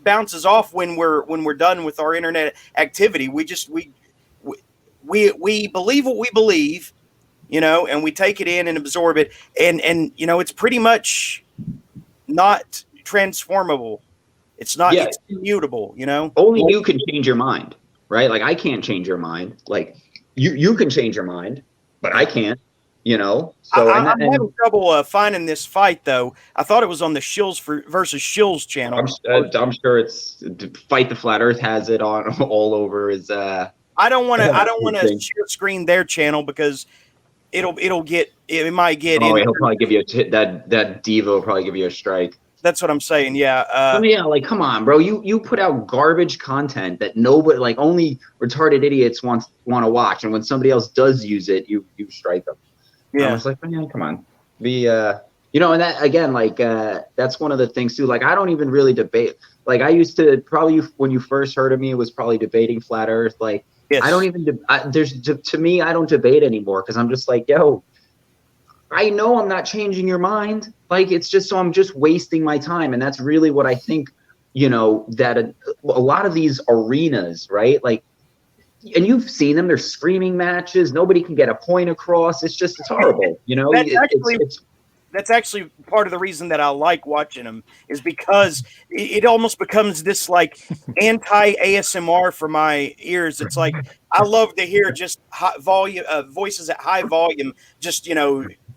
bounces off when we're done with our internet activity. We believe what we believe, and we take it in and absorb it, and it's pretty much not transformable. It's not. Yeah, It's immutable. only you can change your mind, right? Like I can't change your mind. Like you can change your mind, but I can't. So I'm having trouble finding this fight though. I thought it was on the Shills versus Shills channel. I'm sure it's Fight the Flat Earth has it on all over his. I don't want to share screen their channel because it might get. Oh, he'll probably give you that diva will probably give you a strike. That's what I'm saying. Yeah. Like, come on, bro. You put out garbage content that nobody, like, only retarded idiots want to watch, and when somebody else does use it, you strike them. Yeah. I was like, man, come on. And that again, like, that's one of the things too. Like, I don't even really debate. Like, I used to probably when you first heard of me, it was probably debating flat Earth. Like, yes. I don't even. To me, I don't debate anymore because I'm just like, yo. I know I'm not changing your mind. Like, it's just, so I'm just wasting my time. And that's really what I think, that a lot of these arenas, right? Like, and you've seen them, they're screaming matches. Nobody can get a point across. It's horrible. That's actually part of the reason that I like watching them is because it almost becomes this like anti-ASMR for my ears. It's like, I love to hear just high volume voices at high volume, just,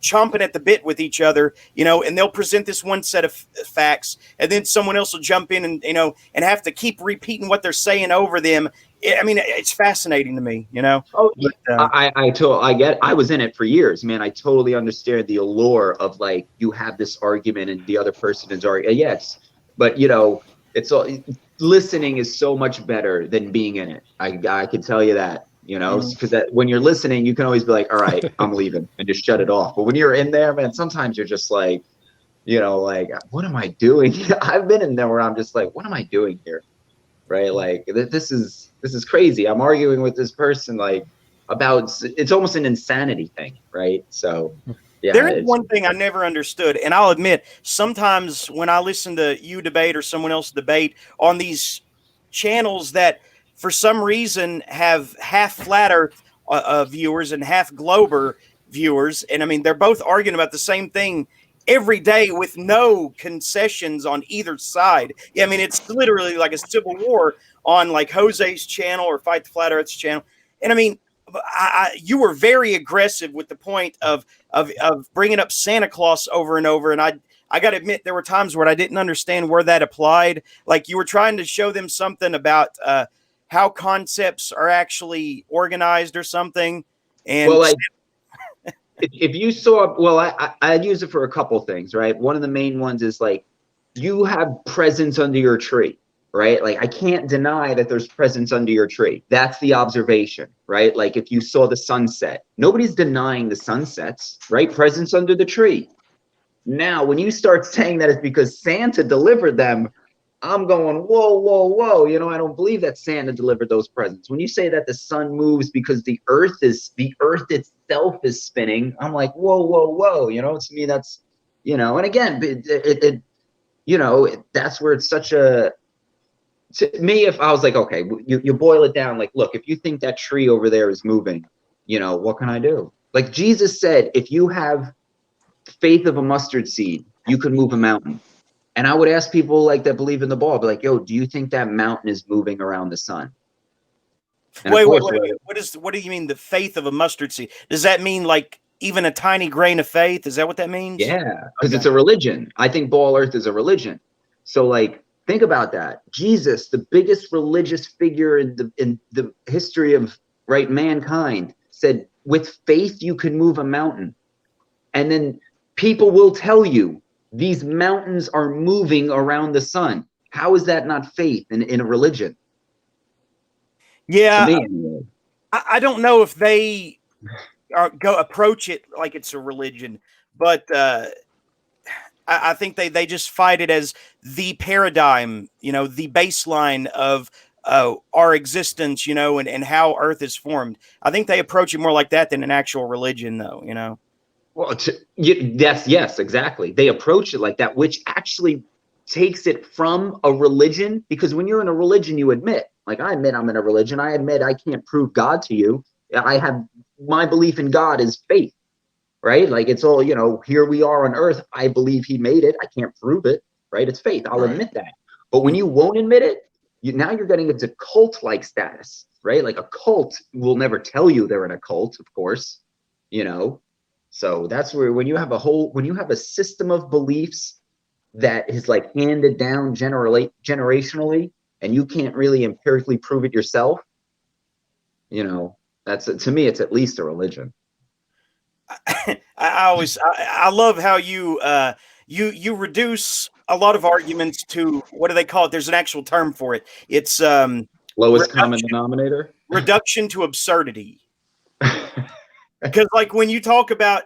chomping at the bit with each other, and they'll present this one set of facts, and then someone else will jump in and, and have to keep repeating what they're saying over them. It's fascinating to me, Oh, but, I was in it for years, man. I totally understand the allure of, like, you have this argument and the other person is arguing. Yes, but it's all, listening is so much better than being in it. I can tell you that. Because that when you're listening, you can always be like, all right, I'm leaving, and just shut it off. But when you're in there, man, sometimes you're just like, like, what am I doing? I've been in there where I'm just like, what am I doing here? Right? Like, this is crazy. I'm arguing with this person, like, about, it's almost an insanity thing, right? So, yeah. There is one thing I never understood, and I'll admit, sometimes when I listen to you debate or someone else debate on these channels that for some reason have half flat Earth viewers and half Glober viewers, and they're both arguing about the same thing every day with no concessions on either side. Yeah, it's literally like a civil war on like Jose's channel or Fight the Flat Earth's channel. And you were very aggressive with the point of bringing up Santa Claus over and over, and I got to admit there were times where I didn't understand where that applied. Like, you were trying to show them something about how concepts are actually organized or something. And well, like, if you saw, well, I'd use it for a couple things, right? One of the main ones is, like, you have presents under your tree, right? Like, I can't deny that there's presents under your tree. That's the observation, right? Like, if you saw the sunset, nobody's denying the sunsets, right? Presents under the tree. Now, when you start saying that it's because Santa delivered them, I'm going, whoa, whoa, whoa. I don't believe that Santa delivered those presents. When you say that the sun moves because the earth itself is spinning, I'm like, whoa, whoa, whoa. To me, that's, and again, that's where it's such a, to me, if I was like, okay, you boil it down, like, look, if you think that tree over there is moving, what can I do? Like Jesus said, if you have faith of a mustard seed, you can move a mountain. And I would ask people, like, that believe in the ball, be like, yo, do you think that mountain is moving around the sun? And wait. What do you mean, the faith of a mustard seed? Does that mean like even a tiny grain of faith? Is that what that means? Yeah, because It's a religion. I think Ball Earth is a religion. So, like, think about that. Jesus, the biggest religious figure in the history of mankind, said, with faith you can move a mountain. And then people will tell you these mountains are moving around the sun. How is that not faith in a religion? Yeah, I don't know if they approach it like it's a religion, but I think they just fight it as the paradigm, the baseline of our existence, and how Earth is formed. I think they approach it more like that than an actual religion, though. Well, yes, exactly. They approach it like that, which actually takes it from a religion, because when you're in a religion, you admit, like I admit I'm in a religion. I admit I can't prove God to you. I have my belief in God is faith, right? Like it's all, you know, here we are on earth. I believe he made it. I can't prove it, right? It's faith. I'll admit that. But when you won't admit it, now you're getting into cult-like status, right? Like a cult will never tell you they're in a cult, of course, you know? So that's where, when you have a system of beliefs that is like handed down generationally, and you can't really empirically prove it yourself, you know, that's, to me, it's at least a religion. I love how you reduce a lot of arguments to, what do they call it? There's an actual term for it. It's Lowest common denominator. Reduction to absurdity. Because like when you talk about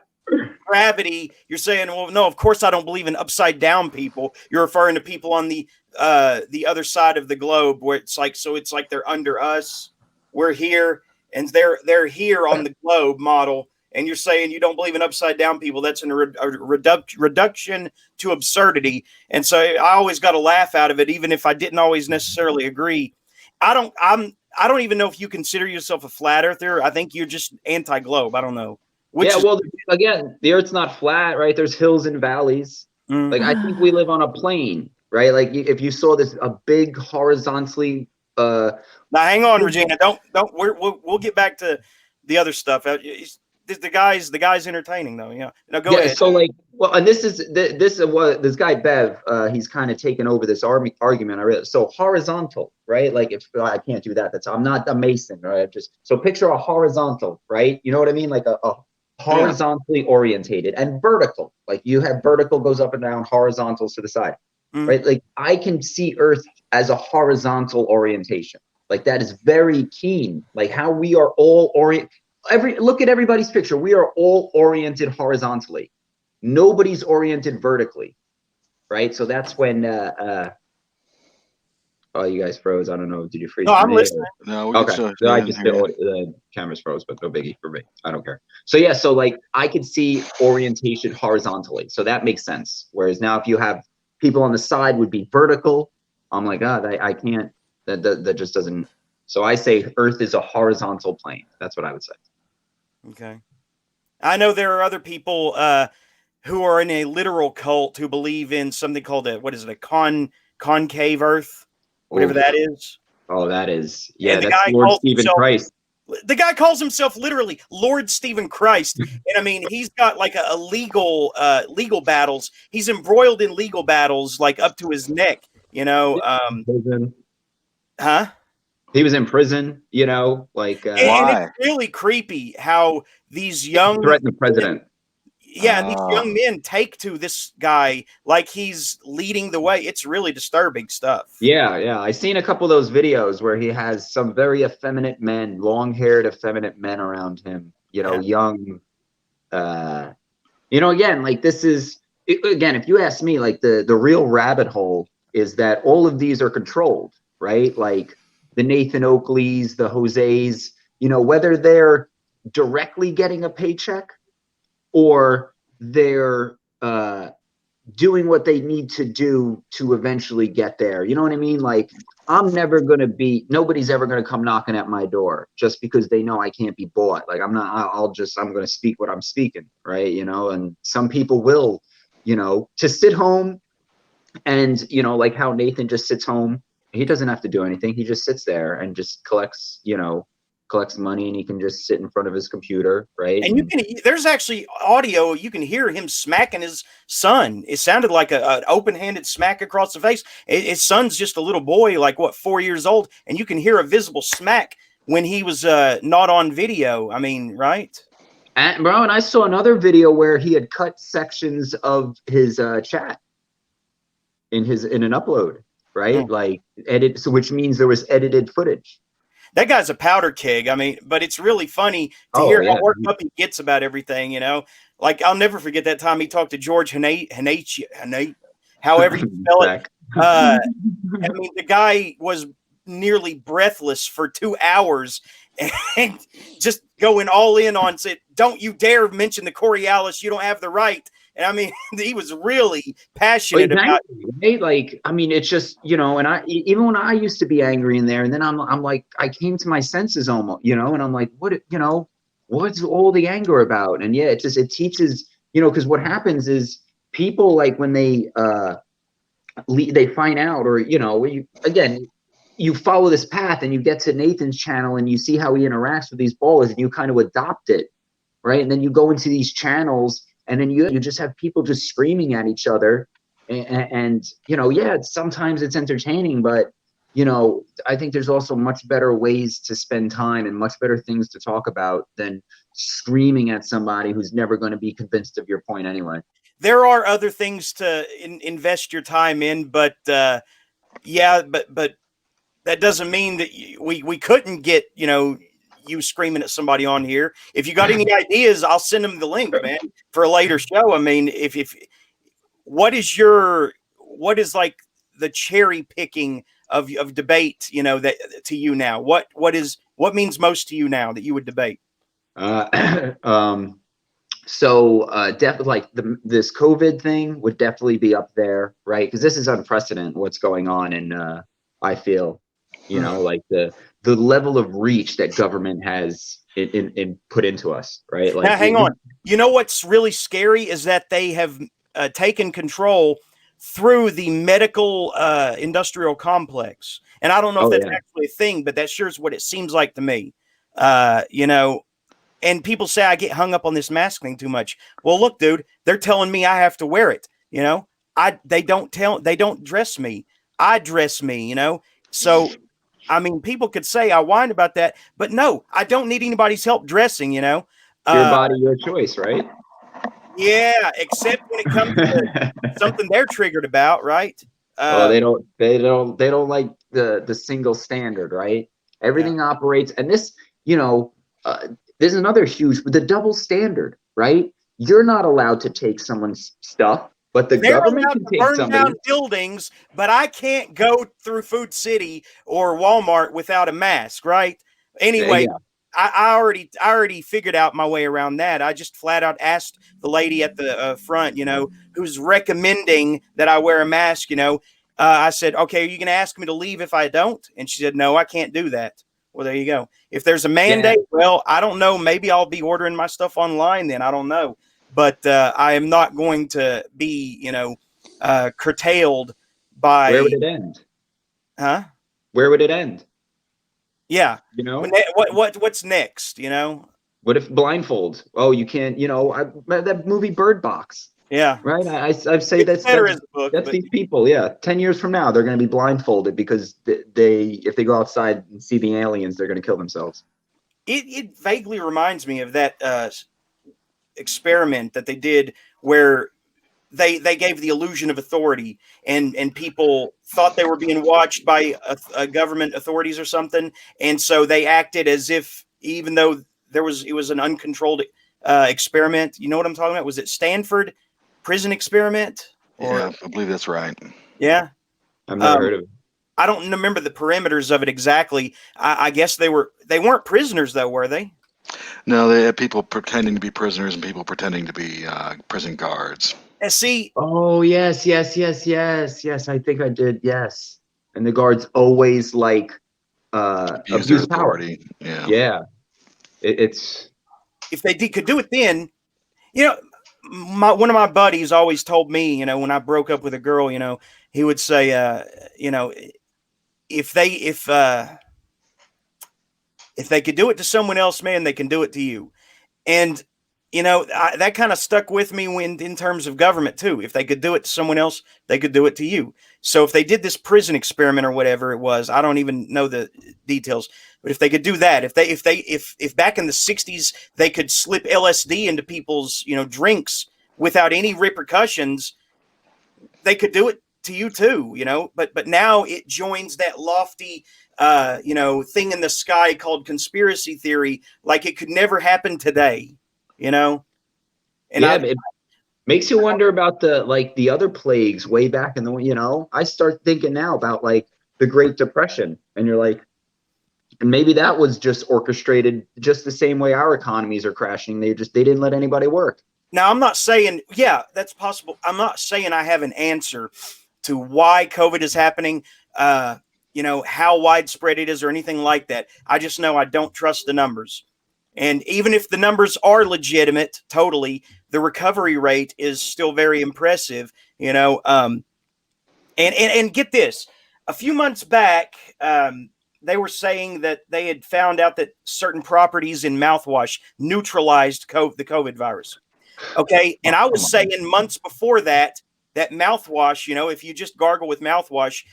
gravity, you're saying, well, no, of course I don't believe in upside down people. You're referring to people on the other side of the globe, where it's like, so it's like they're under us, we're here, and they're here on the globe model. And you're saying you don't believe in upside down people. That's a reduction to absurdity. And so I always got a laugh out of it, even if I didn't always necessarily agree. I don't even know if you consider yourself a flat earther. I think you're just anti-globe. I don't know. Well, again, the Earth's not flat, right? There's hills and valleys. Like I think we live on a plane, right? Like if you saw a big horizontally. Now, hang on, Regina. Don't. We'll get back to the other stuff. The guy's entertaining though. Yeah. No, go ahead. So like, well, and this is what this guy Bev, he's kind of taken over this argument. I really, so horizontal, right? Like if I can't do that, I'm not a mason, right? So picture a horizontal, right? You know what I mean? Like a horizontally orientated, and vertical. Like you have vertical goes up and down, horizontals to the side, right? Like I can see Earth as a horizontal orientation. Like that is very keen. Like how we are all look at everybody's picture. We are all oriented horizontally. Nobody's oriented vertically, right? So that's when oh, you guys froze. I don't know. Did you freeze? No, I'm listening. No, okay. So I just the camera's froze, but no biggie for me. I don't care. So yeah, so like I could see orientation horizontally, so that makes sense. Whereas now, if you have people on the side would be vertical, I'm like, I can't. That just doesn't. So I say Earth is a horizontal plane. That's what I would say. Okay. I know there are other people who are in a literal cult who believe in something called a concave Earth. Whatever that is. Oh, that is. Yeah, that's Lord Stephen Christ. The guy calls himself literally Lord Stephen Christ. And I mean, he's got like a legal battles. He's embroiled in legal battles like up to his neck, you know. Huh? He was in prison, you know, like and it's really creepy how these young threaten the president. Yeah, and these young men take to this guy like he's leading the way. It's really disturbing stuff. Yeah. I seen a couple of those videos where he has some very effeminate men, long-haired, effeminate men around him, you know, young. You know, again, like this is, again, if you ask me, like the real rabbit hole is that all of these are controlled, right? Like the Nathan Oakleys, the Jose's, you know, whether they're directly getting a paycheck or they're doing what they need to do to eventually get there. You know what I mean? Like nobody's ever going to come knocking at my door just because they know I can't be bought. Like I'm going to speak what I'm speaking, right? You know, and some people will, you know, to sit home and, you know, like how Nathan just sits home. He doesn't have to do anything. He just sits there and just collects money, and he can just sit in front of his computer, right? And there's actually audio. You can hear him smacking his son. It sounded like an open-handed smack across the face. His son's just a little boy, like 4 years old, and you can hear a visible smack when he was not on video. I mean, right? And I saw another video where he had cut sections of his chat in an upload, right? Like edit, so which means there was edited footage. That guy's a powder keg. I mean, but it's really funny to hear how worked up he gets about everything, you know? Like, I'll never forget that time he talked to George Hanate, however you spell it. I mean, the guy was nearly breathless for 2 hours and just going all in on said, don't you dare mention the Coriolis. You don't have the right. And I mean, he was really Well, passionate about. exactly, right? Like, I mean, it's just, and even when I used to be angry in there, and then I'm like, I came to my senses almost, and I'm like, what's all the anger about? And yeah, it teaches, because what happens is people, like, when they find out, or again, you follow this path and you get to Nathan's channel and you see how he interacts with these ballers and you kind of adopt it, right? And then you go into these channels and then you just have people just screaming at each other, and yeah, sometimes it's entertaining, but I think there's also much better ways to spend time and much better things to talk about than screaming at somebody who's never going to be convinced of your point anyway. There are other things to invest your time in, but yeah, but that doesn't mean that we couldn't get you screaming at somebody on here. If you got any ideas, I'll send them the link, man, for a later show. I mean, if what is like the cherry picking of debate, that to you now, what means most to you now that you would debate? So definitely, like, this COVID thing would definitely be up there, right? Because this is unprecedented what's going on, and I feel, like the level of reach that government has in put into us, right? Like, Now, hang on. You know what's really scary is that they have taken control through the medical industrial complex, and I don't know if oh that's yeah, actually a thing, but that sure is what it seems like to me. And people say I get hung up on this mask thing too much. Well, look, dude, they're telling me I have to wear it. They don't dress me. I dress me. So I mean, people could say I whine about that, but no, I don't need anybody's help dressing. your Uh, body, your choice, right? yeah, except when it comes to something they're triggered about, right? Oh, Uh, they don't like the single standard, right? yeah. Everything operates, and there's another huge, the double standard, right? You're not allowed to take someone's stuff, but the They're government allowed can to take burn down somebody. buildings, but I can't go through Food City or Walmart without a mask, right? Anyway, Yeah, I already figured out my way around that. I just flat out asked the lady at the front, who's recommending that I wear a mask. I said, "Okay, are you going to ask me to leave if I don't?" And she said, "No, I can't do that." Well, there you go. If there's a yeah. mandate, well, I don't know. Maybe I'll be ordering my stuff online then. I don't know, but I am not going to be, curtailed Where would by, it end? huh? Where would it end? Yeah. You When know, what's next? what if blindfold? Oh, you can't. That movie Bird Box, Yeah. right? I say It's that's better that's as a book, that's but these people. Yeah, 10 years from now, they're going to be blindfolded because if they go outside and see the aliens, they're going to kill themselves. it vaguely reminds me of that experiment that they did where they gave the illusion of authority, and people thought they were being watched by a government authorities or something, and so they acted as if, even though it was an uncontrolled experiment. You know what I'm talking about? Was it Stanford prison experiment? Yeah, Or I believe that's right. yeah. I've never um, heard of it. I don't remember the perimeters of it exactly. I guess they weren't prisoners though, were they? No, they had people pretending to be prisoners and people pretending to be prison guards. And see, Oh, yes, yes, yes, yes, yes. I think I did. Yes, and the guards always like Abuse their abuse power. authority. Yeah. Yeah, it's if they could do it then, you know, one of my buddies always told me, when I broke up with a girl, he would say, you know, if they if they could do it to someone else, man, they can do it to you. And that kind of stuck with me when in terms of government too. If they could do it to someone else, they could do it to you. So if they did this prison experiment or whatever it was, I don't even know the details, but if they could do that, if back in the 60s they could slip LSD into people's drinks without any repercussions, they could do it to you too. But now it joins that lofty thing in the sky called conspiracy theory, like it could never happen today. you know and yeah. I It makes you wonder about the other plagues way back in I start thinking now about like the Great Depression, and you're like, and maybe that was just orchestrated just the same way our economies are crashing. They didn't let anybody work. Now, I'm not saying, yeah, that's possible. I'm not saying I have an answer to why COVID is happening, how widespread it is or anything like that. I just know I don't trust the numbers. And even if the numbers are legitimate, totally, the recovery rate is still very impressive, and get this, a few months back, they were saying that they had found out that certain properties in mouthwash neutralized the COVID virus. Okay. And I was saying months before that, that mouthwash, if you just gargle with mouthwash,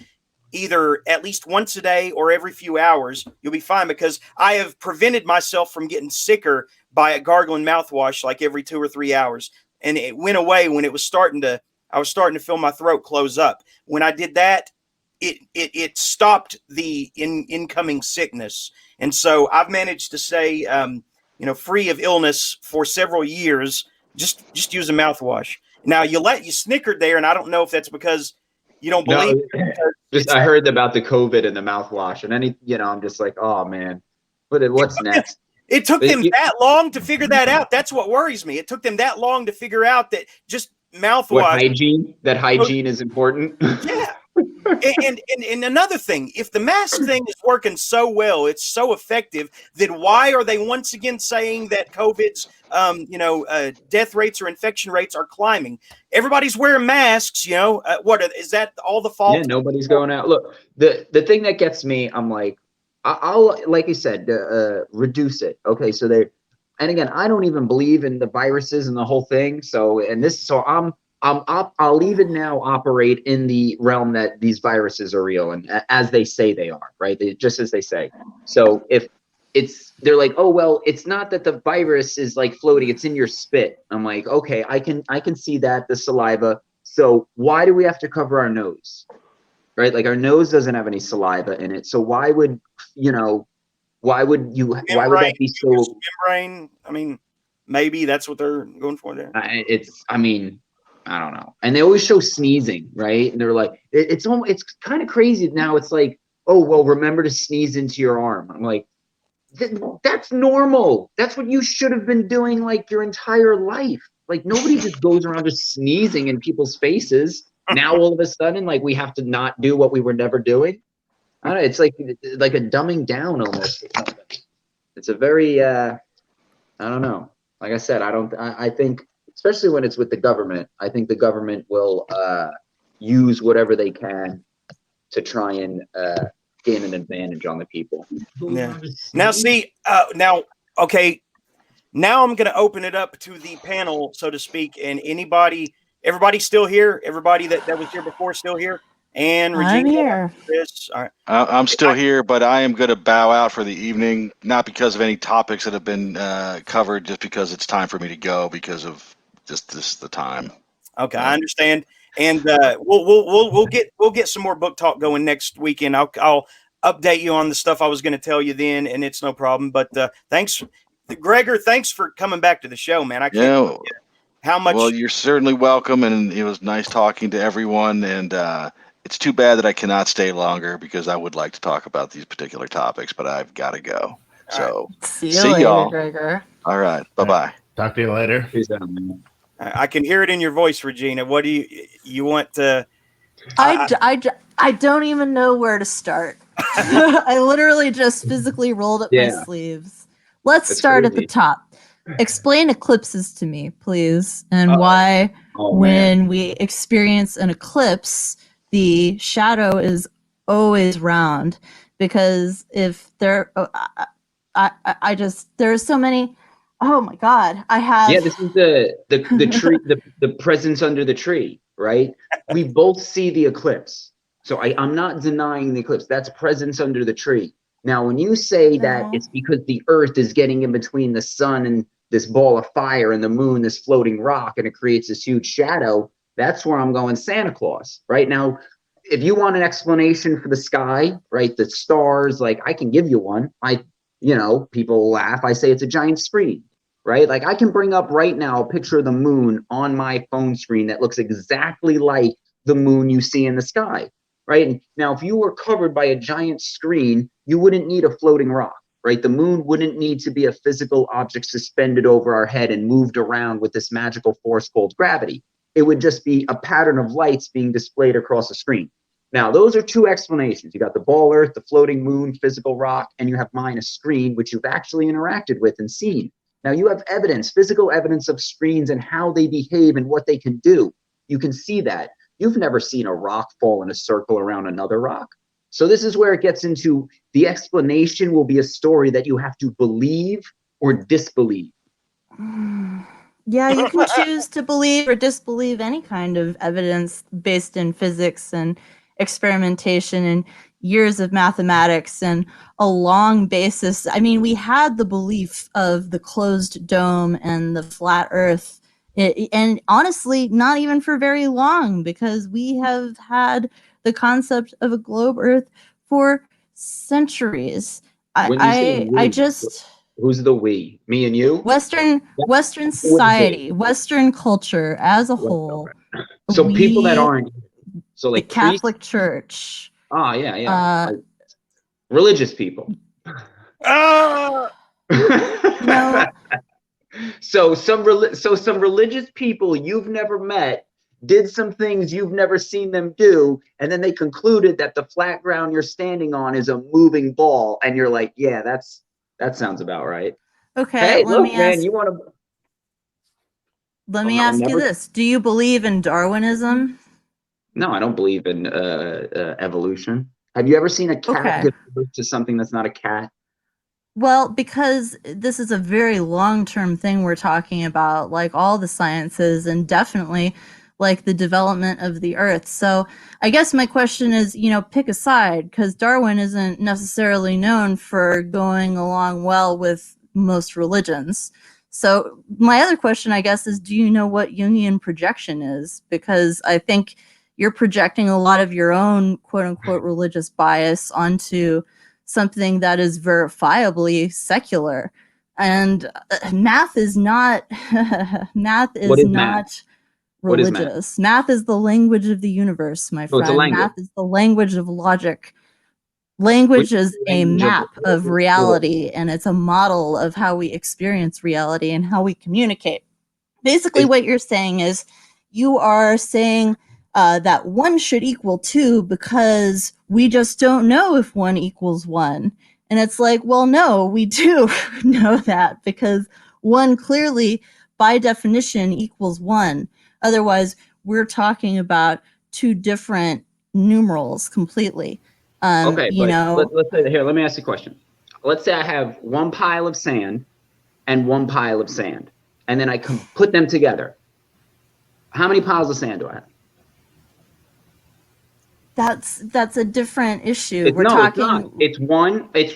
either at least once a day or every few hours, you'll be fine, because I have prevented myself from getting sicker by a gargling mouthwash like every 2 or 3 hours. And it went away when I was starting to feel my throat close up. When I did that, it stopped the incoming sickness. And so I've managed to stay, free of illness for several years, just use a mouthwash. Now you snickered there, and I don't know if that's because you don't believe. Just I heard about the COVID and the mouthwash, and I'm just like, oh man, what's next? It took them that long to figure that out. That's what worries me. It took them that long to figure out that just mouthwash. That hygiene is important. Yeah. And another thing, if the mask thing is working so well, it's so effective, then why are they once again saying that COVID's death rates or infection rates are climbing? Everybody's wearing masks. What is that all the fault? Yeah, nobody's going out. Look, the thing that gets me, I'm like, I'll like you said, reduce it. Okay, so and again, I don't even believe in the viruses and the whole thing. So I'll even now operate in the realm that these viruses are real, and as they say they are, right? Just as they say. So if they're like, oh well, it's not that the virus is like floating; it's in your spit. I'm like, okay, I can see that, the saliva. So why do we have to cover our nose, right? Like our nose doesn't have any saliva in it. So why would that be so? Membrane. I mean, maybe that's what they're going for there. I don't know. And they always show sneezing, right? And they're like, it's kind of crazy now. It's like, oh, well, remember to sneeze into your arm. I'm like, that's normal. That's what you should have been doing like your entire life. Like nobody just goes around just sneezing in people's faces. Now all of a sudden, like we have to not do what we were never doing. I don't know. It's like a dumbing down almost. It's a very, I don't know. Like I said, I think, especially when it's with the government, I think the government will use whatever they can to try and gain an advantage on the people. Yeah. Now, see, okay. Now I'm going to open it up to the panel, so to speak, and everybody still here? Everybody that was here before still here? And Regina, I'm here. Chris, all right. I'm still here, but I am going to bow out for the evening, not because of any topics that have been covered, just because it's time for me to go because of just the time. Okay, I understand, and we'll get some more book talk going next weekend. I'll update you on the stuff I was going to tell you then, and it's no problem. But thanks, Gregor. Thanks for coming back to the show, man. I can't tell you how much. Well, you're certainly welcome, and it was nice talking to everyone. And it's too bad that I cannot stay longer because I would like to talk about these particular topics, but I've got to go. So see you later, y'all. Gregor. All right, bye-bye. Talk to you later. Peace out, man. I can hear it in your voice, Regina. What do you want to? I don't even know where to start. I literally just physically rolled up my sleeves. Let's start at the top. Explain eclipses to me, please, and why when we experience an eclipse, the shadow is always round. Because if there, there's so many. Oh my God, I have. Yeah, this is the tree, the presence under the tree, right? We both see the eclipse, so I'm not denying the eclipse. That's presence under the tree. Now, when you say that it's because the Earth is getting in between the sun and this ball of fire and the moon, this floating rock, and it creates this huge shadow, that's where I'm going Santa Claus. Right now, if you want an explanation for the sky, right, the stars, like I can give you one. People laugh. I say it's a giant screen, right? Like I can bring up right now a picture of the moon on my phone screen that looks exactly like the moon you see in the sky, right? And now, if you were covered by a giant screen, you wouldn't need a floating rock. right? The moon wouldn't need to be a physical object suspended over our head and moved around with this magical force called gravity. It would just be a pattern of lights being displayed across a screen. Now, those are two explanations. You got the ball Earth, the floating moon, physical rock, and you have mine, a screen, which you've actually interacted with and seen. Now, you have evidence, physical evidence of screens and how they behave and what they can do. You can see that. You've never seen a rock fall in a circle around another rock. So this is where it gets into the explanation will be a story that you have to believe or disbelieve. Yeah, you can choose to believe or disbelieve any kind of evidence based in physics and experimentation and years of mathematics and a long basis. I mean, we had the belief of the closed dome and the flat earth, and honestly, not even for very long, because we have had the concept of a globe earth for centuries. I just... Who's the we? Me and you? Western society, Western culture as a whole. So people that aren't, so like the Catholic Church. Like religious people. No. So some religious people you've never met did some things you've never seen them do, and then they concluded that the flat ground you're standing on is a moving ball, and you're like, yeah, that sounds about right. Okay, hey, look, man, you want to... Let me ask you this. Do you believe in Darwinism? No, I don't believe in evolution. Have you ever seen a cat give birth to something that's not a cat? Well, because this is a very long-term thing we're talking about, like all the sciences, and definitely like the development of the earth. So I guess my question is, pick a side, because Darwin isn't necessarily known for going along well with most religions. So my other question, I guess, is, do you know what Jungian projection is? Because I think you're projecting a lot of your own quote-unquote religious bias onto something that is verifiably secular. And math is not religious. Math is the language of the universe, my friend. Math is the language of logic. Language is a map of reality, and it's a model of how we experience reality and how we communicate. Basically, what you're saying is you are saying that 1 should equal 2 because we just don't know if 1 equals 1. And it's like, well, no, we do know that, because 1 clearly, by definition, equals 1. Otherwise, we're talking about 2 different numerals completely. Okay, but let's say, here, let me ask you a question. Let's say I have 1 pile of sand and 1 pile of sand, and then I can put them together. How many piles of sand do I have? That's a different issue. It's not. It's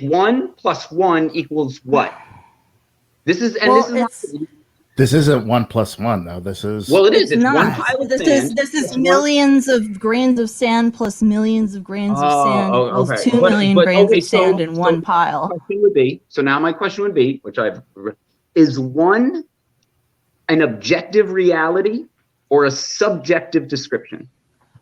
1 plus 1 equals what? This isn't 1 plus 1 though. This is... Well, it is. It's not. 1 pile of sand. This is millions of grains of sand plus millions of grains of sand equals 2 million grains of sand in 1 pile. My question would be, is 1 an objective reality or a subjective description?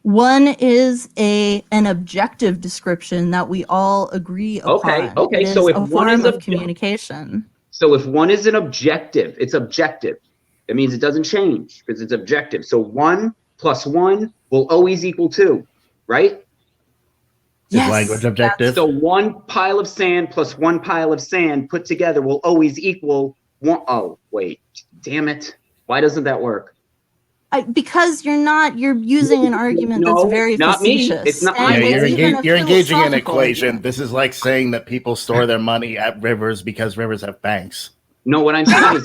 1 is an objective description that we all agree upon. Okay. So if 1 is of communication. So if 1 is an objective, it's objective. It means it doesn't change because it's objective. So 1 plus 1 will always equal 2, right? Yes, is language objective? So 1 pile of sand plus 1 pile of sand put together will always equal 1. Oh, wait, damn it. Why doesn't that work? Because you're using an argument that's very facetious. It's not. You're engaging in an equation. This is like saying that people store their money at rivers because rivers have banks. No, what I'm saying is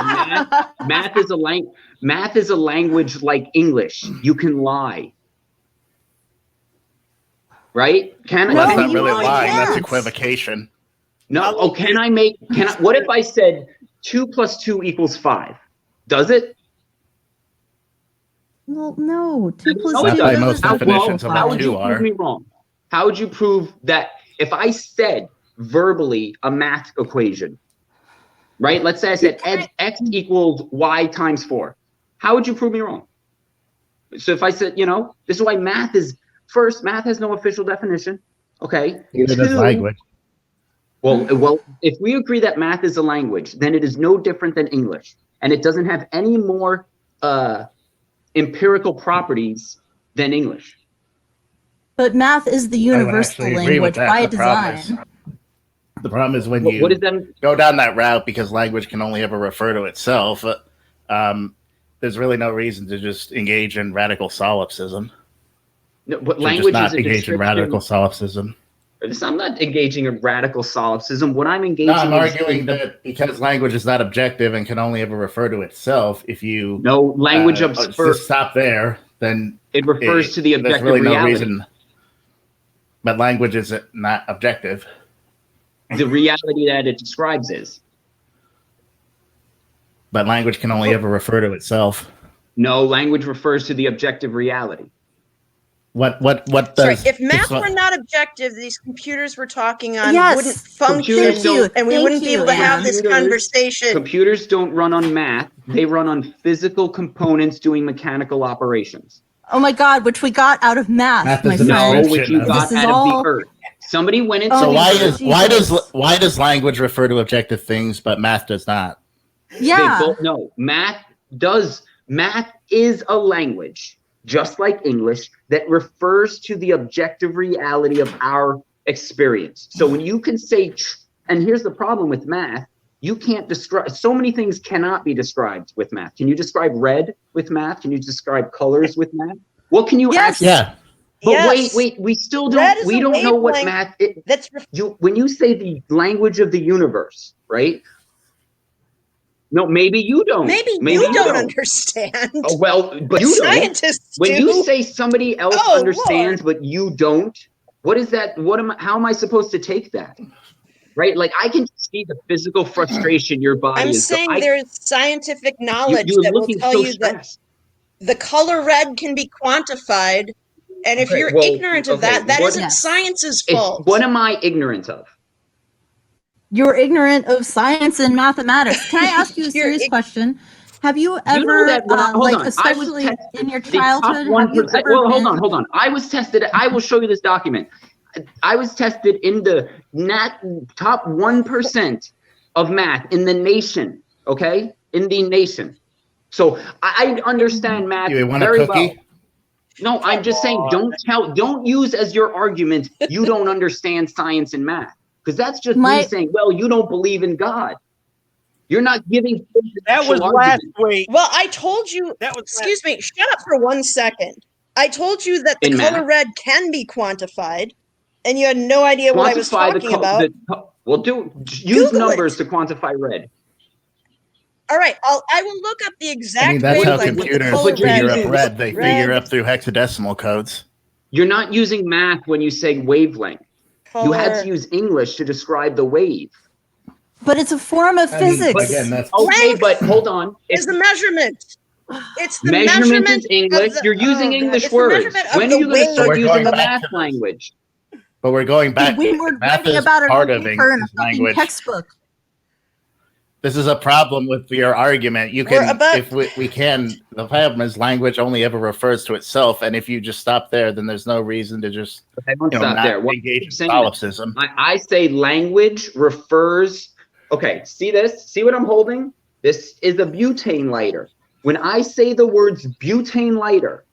math is a language like English. You can lie. Right? That's not really lying. That's equivocation. No. Oh, what if I said 2 plus 2 equals 5? Does it? Well, no. 2 plus 2 by most definitions of what 2 are. How would you prove that if I said verbally a math equation, right? Let's say I said x equals y times 4. How would you prove me wrong? So if I said, this is why math has no official definition. Okay. Neither does language. Well, if we agree that math is a language, then it is no different than English, and it doesn't have any more empirical properties than English. But math is the universal language by design. The problem is when What is that? go down that route, because language can only ever refer to itself. There's really no reason to just engage in radical solipsism. No, but language not is a engage in radical solipsism. I'm not engaging in radical solipsism. What I'm engaging I'm arguing that because language is not objective and can only ever refer to itself, if you language just stop there, then it refers to the objective really reality. No reason. But language is not objective. The reality that it describes is. But language can only ever refer to itself. No, language refers to the objective reality. What does... Sorry, if math were not objective, these computers we're talking on wouldn't function, and we wouldn't be able to have this conversation. Computers don't run on math. They run on physical components doing mechanical operations. Oh my God, which we got out of math, my friend. No, which you got out of the earth. Somebody went into. So why does language refer to objective things, but math does not? Yeah. They both know. Math is a language, just like English, that refers to the objective reality of our experience. So when you can say, and here's the problem with math, you can't describe, so many things cannot be described with math. Can you describe red with math? Can you describe colors with math? What can you actually? Yeah. But wait, we still don't, we don't know what math is. When you say the language of the universe, right? No, maybe you don't. Maybe you don't understand. Oh, well, but you scientists don't. When do. you say somebody else understands, but you don't, what is that? How am I supposed to take that? Right? Like, I can see the physical frustration your body I'm is. saying there's scientific knowledge that will tell you that the color red can be quantified. And if you're ignorant of that, that isn't science's fault. What am I ignorant of? You're ignorant of science and mathematics. Can I ask you a serious question? Have you ever, especially in your childhood, have you ever hold on. I was tested. I will show you this document. I was tested in the top 1% of math in the nation. Okay, in the nation. So I understand math very well. No, I'm just saying, don't use as your argument you don't understand science and math. Because that's just me saying, well, you don't believe in God. You're not giving. That was last week. Well, I told you. Excuse me. Shut up for 1 second. I told you that the color red can be quantified, and you had no idea what I was talking about. Use numbers to quantify red. All right, I will look up the exact. That's how computers figure up red. They figure up through hexadecimal codes. You're not using math when you say wavelength. You had to use English to describe the wave. But it's a form of physics. Again, that's okay, but hold on. It's the measurement. It's the measurement is English. You're using English words. When are you going to start using the math language? But we're going back. We were reading about it in a language textbook. This is a problem with your argument. You can, if we can, the problem is language only ever refers to itself, and if you just stop there, then there's no reason to just not engage in solipsism. I say language refers. Okay, see this? See what I'm holding? This is a butane lighter. When I say the words butane lighter,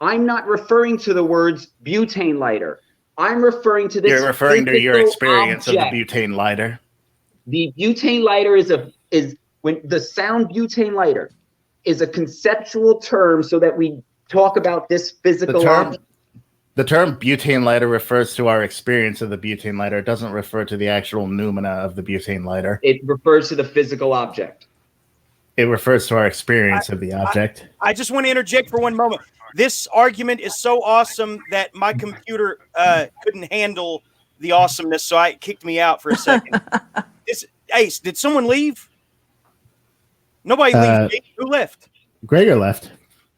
I'm not referring to the words butane lighter. I'm referring to this. You're referring to your experience of the butane lighter. The butane lighter is when the sound butane lighter is a conceptual term so that we talk about this physical object. The term butane lighter refers to our experience of the butane lighter. It doesn't refer to the actual noumena of the butane lighter. It refers to the physical object. It refers to our experience of the object. I just want to interject for one moment. This argument is so awesome that my computer couldn't handle the awesomeness, so it kicked me out for a second. Ace, did someone leave? Nobody left. Who left? Gregor left.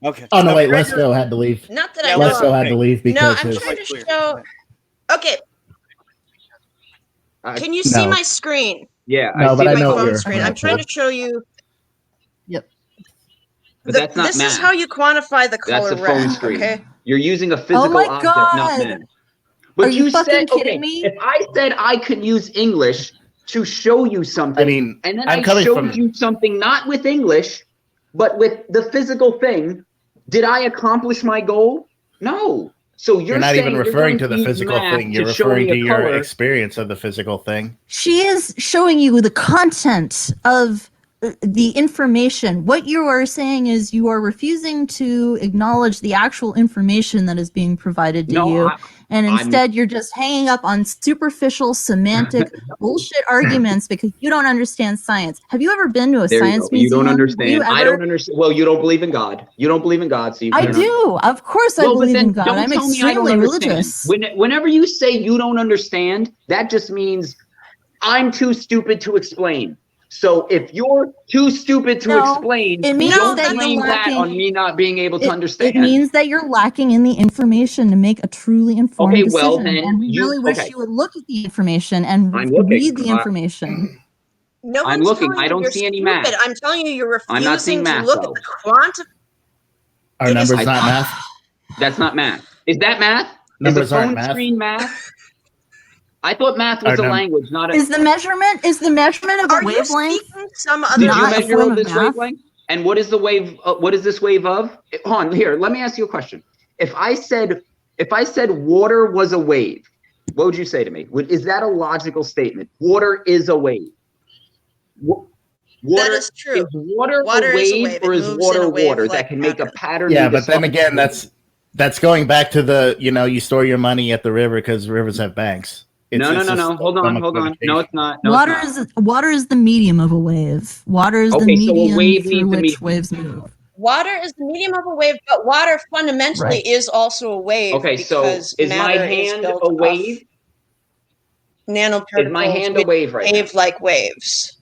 Okay. Oh no, wait. Lesko had to leave. Not that I know. Lesko had to leave because I'm trying to show. Okay. Can you see my screen? Yeah. No, but I know phone screen. I'm trying to show you. Yep. But that's not this math. Is how you quantify the color red. That's a phone screen. Okay. You're using a physical object, not math. But Are you fucking said, kidding me? If I said I could use English to show you something, I mean, and then I showed you something not with English, but with the physical thing, did I accomplish my goal? No. So you're not even referring to the physical thing. You're referring to your experience of the physical thing. She is showing you the content of the information. What you are saying is you are refusing to acknowledge the actual information that is being provided to you. And instead, you're just hanging up on superficial, semantic bullshit arguments because you don't understand science. Have you ever been to a science museum? You don't understand. I don't understand. Well, you don't believe in God. You don't believe in God, so I do. Of course I believe in God. I'm extremely religious. Whenever you say you don't understand, that just means I'm too stupid to explain. So if you're too stupid to explain, it means don't that blame that on me not being able to understand. It means that you're lacking in the information to make a truly informed decision. Well, then and we really wish you would look at the information and read the information. No I'm one's looking. telling I don't you're see any stupid. math. I'm telling you, you're I'm not seeing refusing math, to look though. at the quantum. Our number's not math. That's not math. Is that math? Numbers Is a phone screen math? I thought math was a language, not a. Is the measurement of a wavelength? Some other Did you measure this wavelength? And what is the wave? What is this wave of? Hold on, here. Let me ask you a question. If I said water was a wave, what would you say to me? Is that a logical statement? Water is a wave. That is true. Is water a wave, or is water water that can make a pattern? Yeah, but then again, that's going back to the you store your money at the river because rivers have banks. No. Hold on. No, it's not. Water is the medium of a wave. Water is the medium through which waves move. Water is the medium of a wave, but water fundamentally is also a wave. Okay, so is my hand a wave? Nanoparticles. Is my hand a wave right now? Wave-like waves.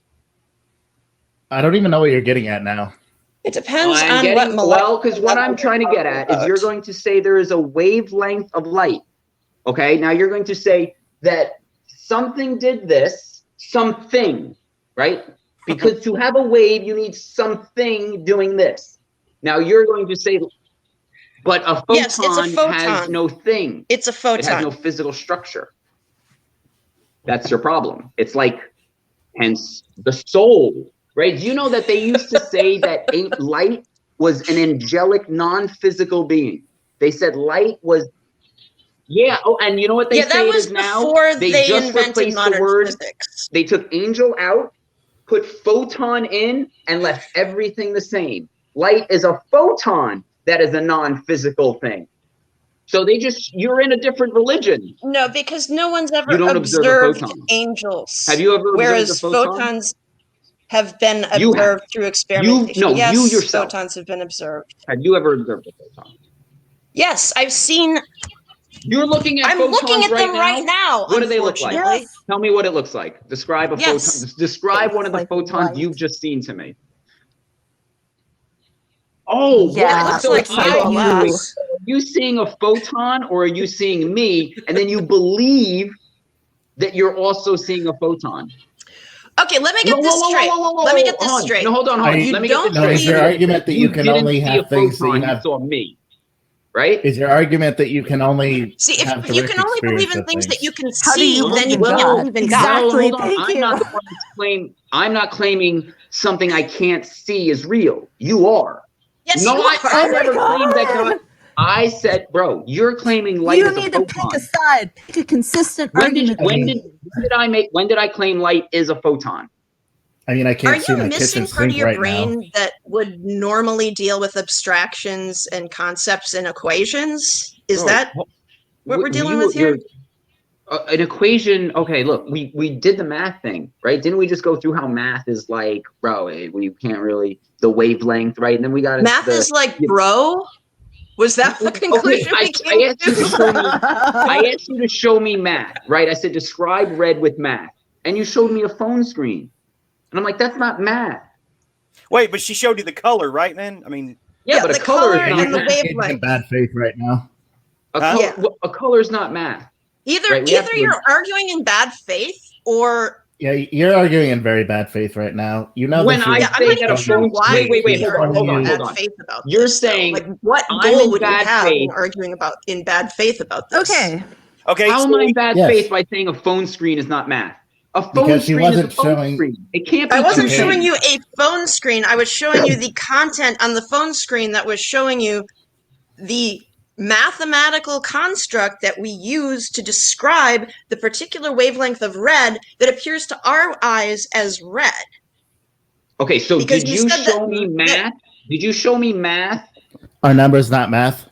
I don't even know what you're getting at now. It depends on what molecular. Well, because what I'm trying to get at is you're going to say there is a wavelength of light. Okay, now you're going to say that something did this, something, right? Because to have a wave, you need something doing this. Now you're going to say, but a photon has no thing. It's a photon. It has no physical structure. That's your problem. It's like, hence the soul, right? Do you know that they used to say that light was an angelic, non-physical being? They said light was. Yeah. Oh, and you know what they say it is now? They just replaced the word. Physics. They took angel out, put photon in, and left everything the same. Light is a photon that is a non-physical thing. So you're in a different religion. No, because no one's ever observed angels. Have you ever observed a photon? Photons have been observed through experimentation. You yourself. Photons have been observed. Have you ever observed a photon? Yes, I've seen. You're looking at photons looking at them right now. What do they look like? Yes. Tell me what it looks like. Describe a photon. Describe one of the photons you've just seen to me. Oh, yeah. So are you seeing a photon, or are you seeing me? And then you believe that you're also seeing a photon. Okay, let me get this straight. Let me get this straight. No, hold on. Let me get this straight. Is your argument that you can only have things that you have? Saw me. Right? Is your argument that you can only see if you can only believe in things that you can How see, then you can't believe in exactly. God. I'm not claiming something I can't see is real. You are. Yes, no, you are. I never claimed that God. I said, bro, you're claiming light is a photon. You need to pick a side. Pick a consistent argument. When did I claim light is a photon? I mean, I can't see my kitchen missing sink part of your right brain now. that would normally deal with abstractions and concepts and equations? Is that what we're dealing with here? An equation. Okay, look, we did the math thing, right? Didn't we just go through how math is like, bro? We can't really the wavelength, right? And then we got math is like, bro. Was that the conclusion we came to? I asked you to show me math, right? I said describe red with math, and you showed me a phone screen. And I'm like, that's not math. Wait, but she showed you the color, right, man? I mean, yeah, but a color is not and the wavelength. In bad faith right now. A color is not math. Either you're arguing in bad faith, or you're arguing in very bad faith right now. You know, when I say that a phone. Wait, hold on. You're saying like what goal would you have in arguing about in bad faith about this? Okay. Okay. How am I in bad faith by saying a phone screen is not math? A phone screen is a phone screen. It can't be. I wasn't showing you a phone screen. I was showing you the content on the phone screen that was showing you the mathematical construct that we use to describe the particular wavelength of red that appears to our eyes as red. Okay, so did you show me math? Did you show me math? Are numbers not math?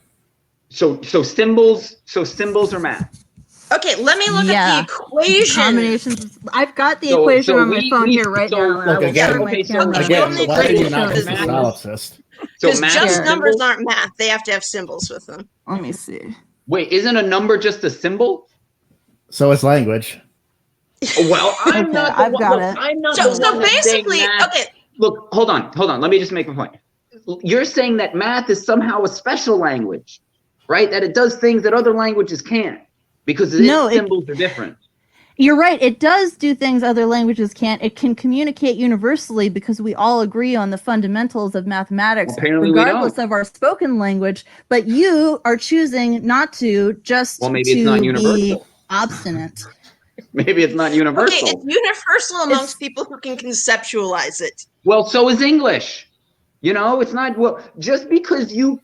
So symbols are math. Okay, let me look at the equation. Combinations. I've got the equation on my phone here right now. Look, again, why are you not a solipsist? Because just numbers aren't math. They have to have symbols with them. Let me see. Wait, isn't a number just a symbol? So is language. Well, I'm not. I've got it. I'm not. So basically, okay. Look, hold on. Let me just make a point. You're saying that math is somehow a special language, right? That it does things that other languages can't because its symbols are different. You're right. It does do things other languages can't. It can communicate universally because we all agree on the fundamentals of mathematics, regardless of our spoken language. But you are choosing not to, just to be obstinate. Maybe it's not universal. Okay, it's universal amongst people who can conceptualize it. Well, so is English. You know, it's not just because you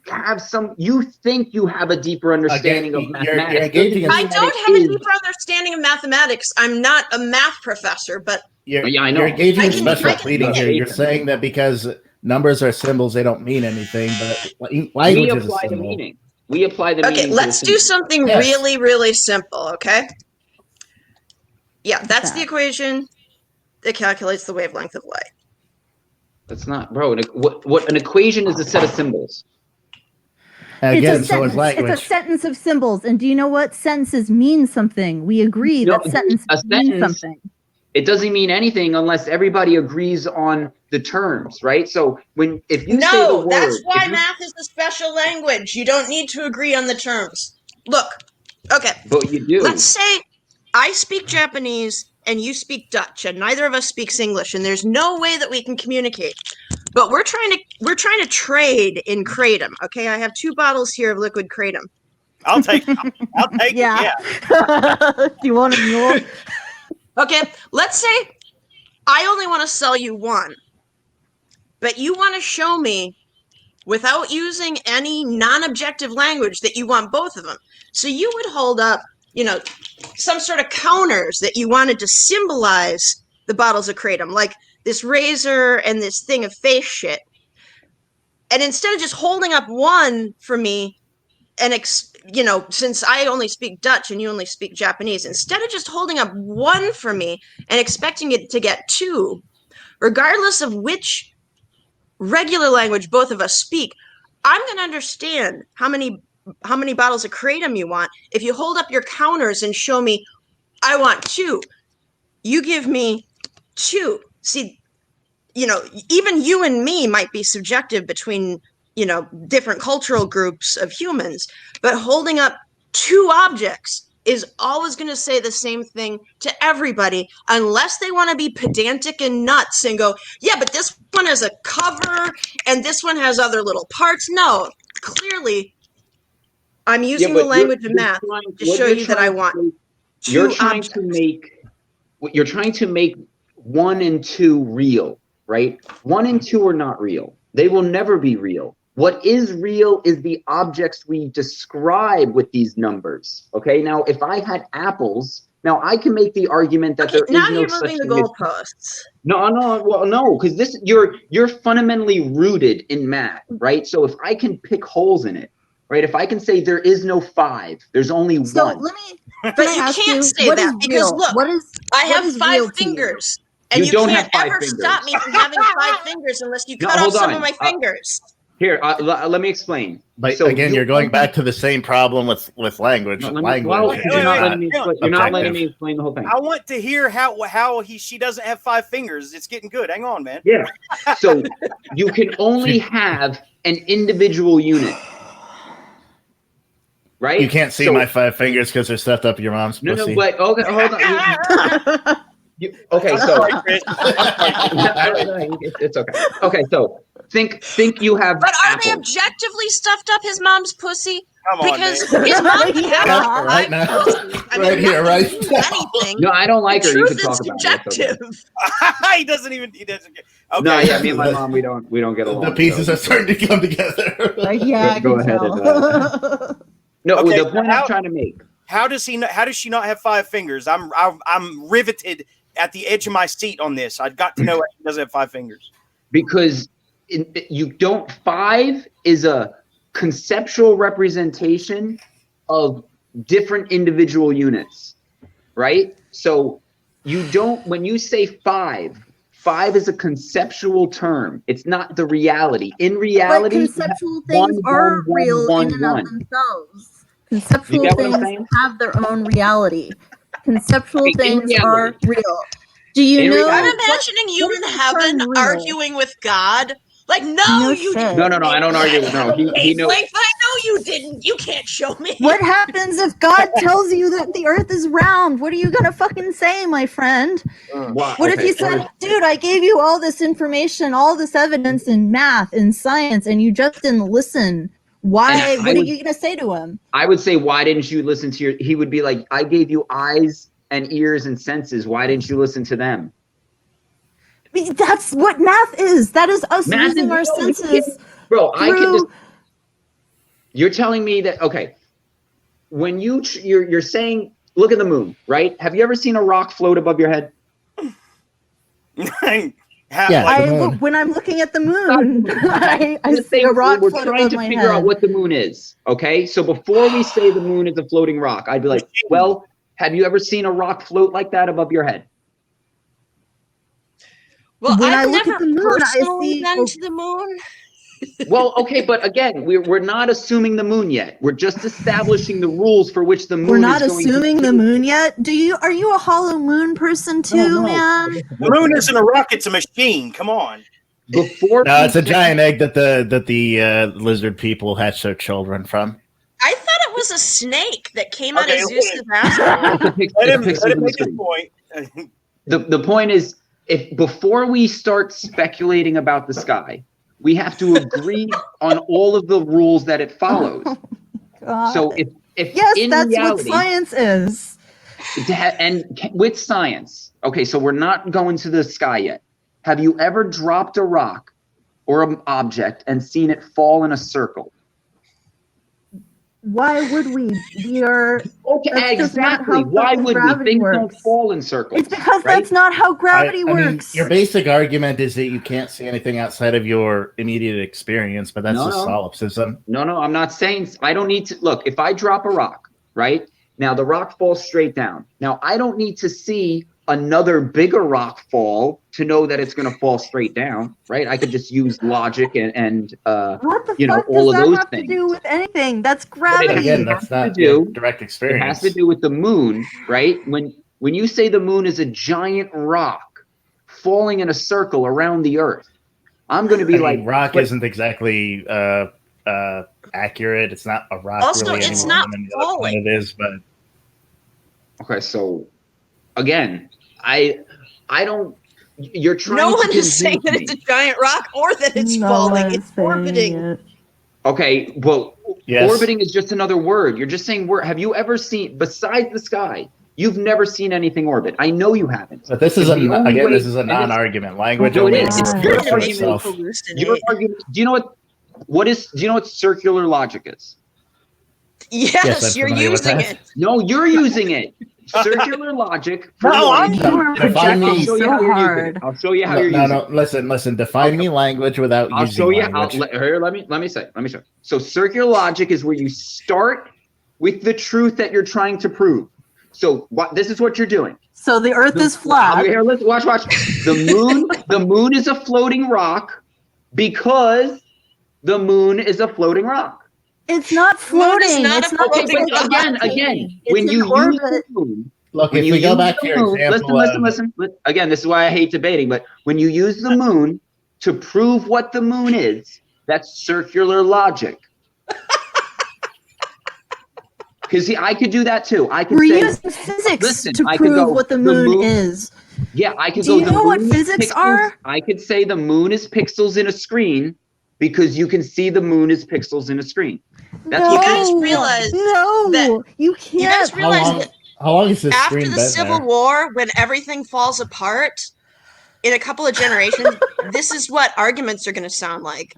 think you have a deeper understanding of mathematics. I don't have a deeper understanding of mathematics. I'm not a math professor, but I know. You're engaging in special pleading here. You're saying that because numbers are symbols, they don't mean anything, but language is a symbol. We apply the meaning. Okay, let's do something really, really simple, okay? Yeah, that's the equation that calculates the wavelength of light. That's not, bro. What an equation is a set of symbols. Again, so is language. It's a sentence of symbols. And do you know what? Sentences mean something. We agree that sentences mean something. It doesn't mean anything unless everybody agrees on the terms, right? So if you say the word, that's why math is a special language. You don't need to agree on the terms. Look, okay. But you do. Let's say I speak Japanese and you speak Dutch, and neither of us speaks English, and there's no way that we can communicate. But we're trying to trade in kratom. Okay, I have 2 bottles here of liquid kratom. I'll take it. Yeah. Do you want a mule? Okay, let's say I only want to sell you 1, but you want to show me without using any non-objective language that you want both of them. So you would hold up, some sort of counters that you wanted to symbolize the bottles of kratom, like this razor and this thing of face shit. And instead of just holding up 1 for me, and since I only speak Dutch and you only speak Japanese, instead of just holding up 1 for me and expecting it to get 2, regardless of which regular language both of us speak, I'm going to understand how many bottles of kratom you want if you hold up your counters and show me, I want 2. You give me 2. See, even you and me might be subjective between, different cultural groups of humans, but holding up 2 objects is always going to say the same thing to everybody, unless they want to be pedantic and nuts and go, yeah, but this one has a cover and this one has other little parts. No, clearly I'm using the language of math to show you that I want 2 objects. You're trying to make 1 and 2 real, right? 1 and 2 are not real. They will never be real. What is real is the objects we describe with these numbers. Okay, now if I had apples, now I can make the argument that there is no such thing. Now you're moving the goalposts. No, because you're fundamentally rooted in math, right? So if I can pick holes in it, right? If I can say there is no 5, there's only 1. But you can't say that because look, I have 5 fingers. And you can't ever stop me from having 5 fingers unless you cut off some of my fingers. Here, let me explain. But so again, you're going back to the same problem with language. You're not letting me explain the whole thing. I want to hear how she doesn't have 5 fingers. It's getting good. Hang on, man. Yeah. So you can only have an individual unit. Right? You can't see my 5 fingers because they're stuffed up your mom's pussy. No, but okay, hold on. Okay, so it's okay. Okay, so think you have. But are they objectively stuffed up his mom's pussy, Come on, because man. his mom can have Yeah, a right now. I mean, Right here, right nothing means now. anything. No, I don't like The her. You truth can is talk about it. It's okay. subjective. He doesn't get. Okay. No, yeah, me and my mom, we don't get along. The pieces so. are starting to come together. Yeah, I Go can ahead tell. and, No, Okay, the point I'm trying to make. How does he? How does she not have 5 fingers? I'm riveted at the edge of my seat on this. I've got to know why he doesn't have 5 fingers. Because you don't. 5 is a conceptual representation of different individual units, right? So you don't. When you say 5 is a conceptual term. It's not the reality. In reality, but conceptual things are real in and of themselves. Conceptual things have their own reality. Conceptual things are real. Do you know? I'm imagining you in heaven arguing with God. Like, no, you didn't. No, I don't argue with he knows. Wavelength, I know you didn't. You can't show me. What happens if God tells you that the earth is round? What are you going to fucking say, my friend? What if you said, dude, I gave you all this information, all this evidence in math and science, and you just didn't listen? Why? What are you going to say to him? I would say, why didn't you listen to your... He would be like, I gave you eyes and ears and senses. Why didn't you listen to them? That's what math is. That is us using our senses. Bro, I can just... You're telling me that, okay, when you're saying, look at the moon, right? Have you ever seen a rock float above your head? When I'm looking at the moon, I see a rock float above my head. We're trying to figure out what the moon is, okay? So before we say the moon is a floating rock, I'd be like, well, have you ever seen a rock float like that above your head? Well, when I've I look never at the moon, personally been to the moon. Well, okay, but again, we're not assuming the moon yet. We're just establishing the rules for which the moon We're not is going assuming the moon yet. Are you a hollow moon person too, man? The moon isn't a rock; it's a machine. Come on. No, it's a giant egg that the lizard people hatch their children from. I thought it was a snake that came out of Zeus's asshole. Let him make his point. The point is, if before we start speculating about the sky, we have to agree on all of the rules that it follows. So if yes, in that's reality, what science is. And with science, okay, so we're not going to the sky yet. Have you ever dropped a rock or an object and seen it fall in a circle? Why would we? We are okay. Exactly. Why would we? Things don't fall in circles. It's because that's not how gravity works. Mean, your basic argument is that you can't see anything outside of your immediate experience, but that's just solipsism. No, I'm not saying I don't need to look. If I drop a rock, right now, the rock falls straight down. Now I don't need to see another bigger rock fall to know that it's going to fall straight down, right? I could just use logic and what the you know, fuck all does of those that have things. to do with anything? That's gravity. Again, that's not direct experience. It has to do with the moon, right? When you say the moon is a giant rock falling in a circle around the Earth, I'm going to be like, rock isn't exactly accurate. It's not a rock. Also, really it's not falling. It is, but okay. So again, I don't. You're trying. No one to is saying that it's a giant rock or that it's falling. It's orbiting. Okay, well, orbiting is just another word. You're just saying have you ever seen, besides the sky, you've never seen anything orbit? I know you haven't. But this is this is a non-argument. Language only itself. Your argument, do you know what circular logic is? Yes, you're using it. No, you're using it. Circular logic. I'm projecting so hard. I'll show you how you're using it. Listen. Define me language without using show you. language. Let me show. So circular logic is where you start with the truth that you're trying to prove. So this is what you're doing. So the Earth is flat. Here, watch. The moon is a floating rock because the moon is a floating rock. It's not floating. It's not floating. Again, when you use the moon. Look, if we go back to your example. Listen. Again, this is why I hate debating. But when you use the moon to prove what the moon is, that's circular logic. Because I could do that too. I could We're using physics to prove what the moon is. Yeah, I could go. Do you know what physics are? I could say the moon is pixels in a screen because you can see the moon is pixels in a screen. That's no, You guys realize no, you can't. You guys realize that How long is this after screen the been Civil there? War, when everything falls apart, in a couple of generations, this is what arguments are going to sound like.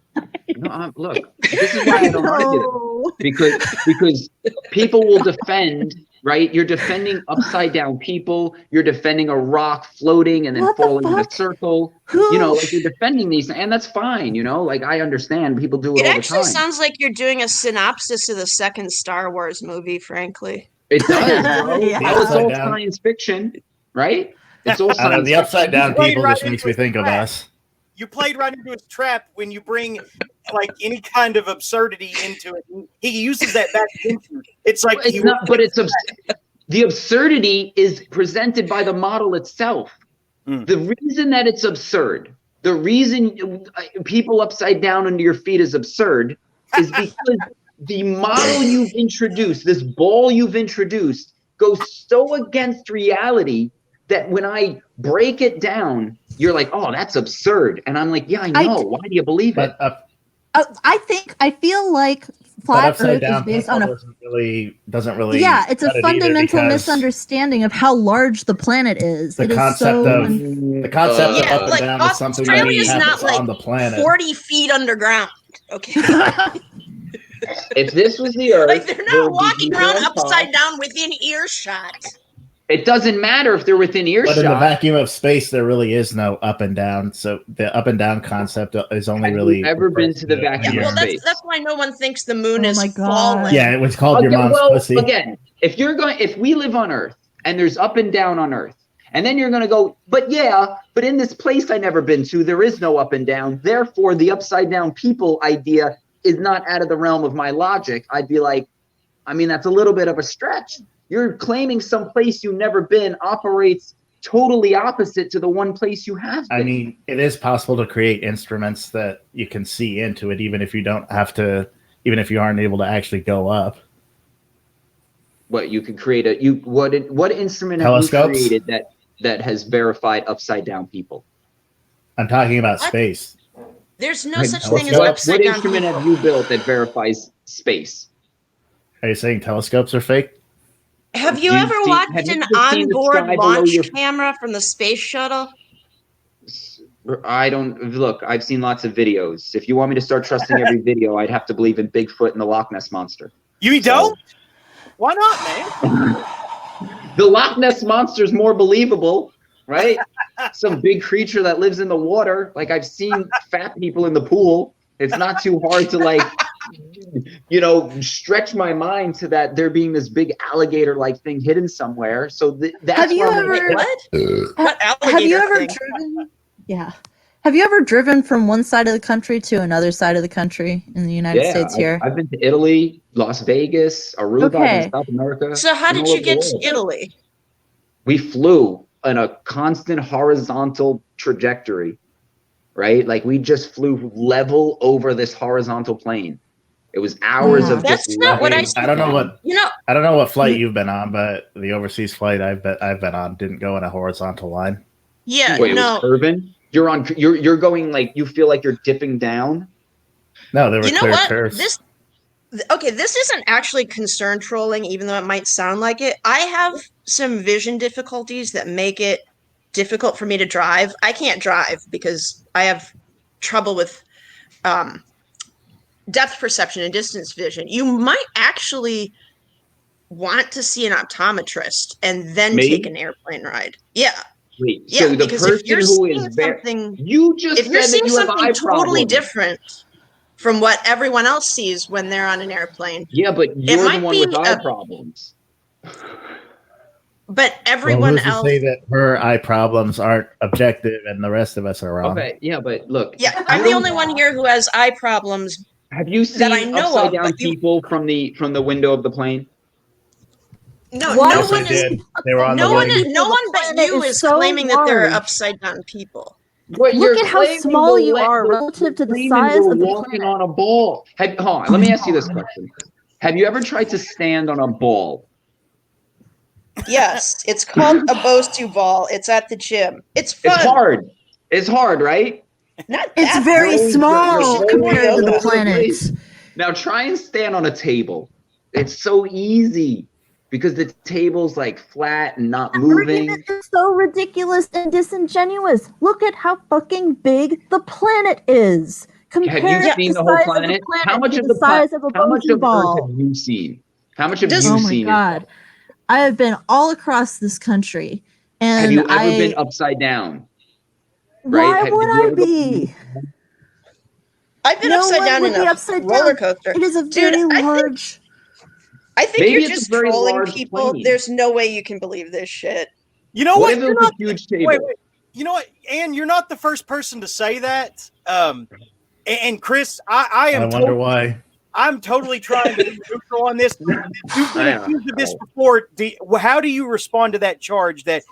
No, look, this is why I don't argue this. Because people will defend, right? You're defending upside down people. You're defending a rock floating and then falling in a circle. You know, like you're defending these, and that's fine. You know, like I understand people do it all the time. It actually sounds like you're doing a synopsis of the second Star Wars movie, frankly. It does, bro. Yeah. It's all science fiction, right? It's all I don't know, science the upside down Played people right just makes into me his think of trap. us. You played right into his trap when you bring like any kind of absurdity into it. He uses that back into it. It's like it's not, but it's the absurdity is presented by the model itself. The reason that it's absurd, the reason people upside down under your feet is absurd, is because the model you've introduced, this ball you've introduced, goes so against reality that when I break it down, you're like, oh, that's absurd. And I'm like, yeah, I know. Why do you believe it? I feel like flat Earth is based on doesn't really. Yeah, it's a fundamental misunderstanding of how large the planet is. The concept of up and down is something that happens on the planet. 40 feet underground. Okay. If this was the Earth, like they're not walking around upside down within earshot. It doesn't matter if they're within earshot. But in the vacuum of space, there really is no up and down. So the up and down concept is only really. Have you ever been to the vacuum of space? That's why no one thinks the moon is falling. Yeah, it was called your mom's pussy. Again, if we live on Earth and there's up and down on Earth, and then you're going to go, but in this place I never been to, there is no up and down. Therefore, the upside down people idea is not out of the realm of my logic. I'd be like, I mean, that's a little bit of a stretch. You're claiming some place you've never been operates totally opposite to the one place you have been. I mean, it is possible to create instruments that you can see into it, even if you don't have to, even if you aren't able to actually go up. What you can create what instrument Telescopes? have you created that has verified upside down people? I'm talking about space. There's no such thing as upside down. What instrument have you built that verifies space? Are you saying telescopes are fake? Have you ever watched an onboard launch camera from the space shuttle? I don't look. I've seen lots of videos. If you want me to start trusting every video, I'd have to believe in Bigfoot and the Loch Ness monster. You don't? Why not, man? The Loch Ness monster is more believable, right? Some big creature that lives in the water. Like I've seen fat people in the pool. It's not too hard to stretch my mind to that there being this big alligator-like thing hidden somewhere. So that's have you ever what alligator have you ever thing? driven? Yeah. Have you ever driven from one side of the country to another side of the country in the United States here? I've been to Italy, Las Vegas, Aruba, in South America. So how did you get to Italy? We flew in a constant horizontal trajectory, right? Like we just flew level over this horizontal plane. It was hours of that's just not what I don't know what I don't know what flight you've been on, but the overseas flight I've been on didn't go in a horizontal line. Yeah, Wait, no. It was curving? You're going like you feel like you're dipping down? No, there were clear curves. This isn't actually concern trolling, even though it might sound like it. I have some vision difficulties that make it difficult for me to drive. I can't drive because I have trouble with depth perception and distance vision. You might actually want to see an optometrist and then take an airplane ride. Yeah. Wait, so the person who is you just if said you're that seeing you have something eye totally problems. different from what everyone else sees when they're on an airplane. Yeah, but you're the one with eye problems. But everyone else say that her eye problems aren't objective and the rest of us are wrong. Okay, yeah, but look. Yeah, I'm the only one here who has eye problems. Have you seen that I know upside of, down people from the window of the plane? No, no one is. They were on no the one, wing. no one but you is claiming that there are upside down people. Look at how small you are relative to the size of the walking planet. on a ball. Hold on, let me ask you this question: have you ever tried to stand on a ball? Yes, it's called a Bosu ball. It's at the gym. It's fun. It's hard. It's hard, right? Not it's that very hard. small compared to the planet. Now try and stand on a table. It's so easy because the table's like flat and not moving. It's so ridiculous and disingenuous. Look at how fucking big the planet is. Have you seen the whole planet? How much of the size of a bowling ball? Earth have you seen? How much have you Oh my seen? God. I have been all across this country. And have you ever been upside down? Right? Why would I be? I've been upside down in a roller coaster. It is a very large. I think you're just trolling people. Plane. There's no way you can believe this shit. You know what? If it was a huge table? Wait. You know what, Ann? You're not the first person to say that. And Chris, I am. I wonder why. I'm totally trying to be neutral on this. You've been accused of this before. How do you respond to that charge that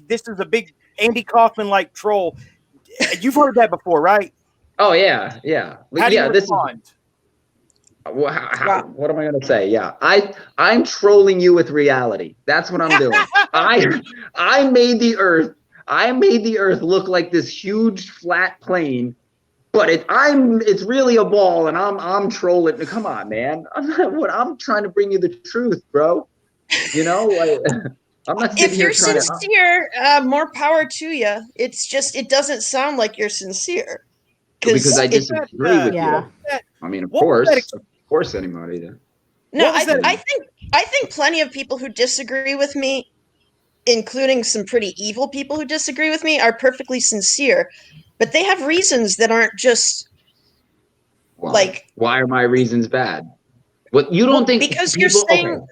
this is a big Andy Kaufman-like troll? You've heard that before, right? Oh yeah. How do you respond? What am I going to say? Yeah, I'm trolling you with reality. That's what I'm doing. I made the Earth. I made the Earth look like this huge flat plane, but it's really a ball, and I'm trolling. Come on, man. I'm trying to bring you the truth, bro. You know, like, I'm not. If you're sincere, more power to you. It's just it doesn't sound like you're sincere. Because I disagree with you. I mean, of course, anybody did. No, I think plenty of people who disagree with me, including some pretty evil people who disagree with me, are perfectly sincere, but they have reasons that aren't just like. Why are my reasons bad? What you don't think? Because you're saying.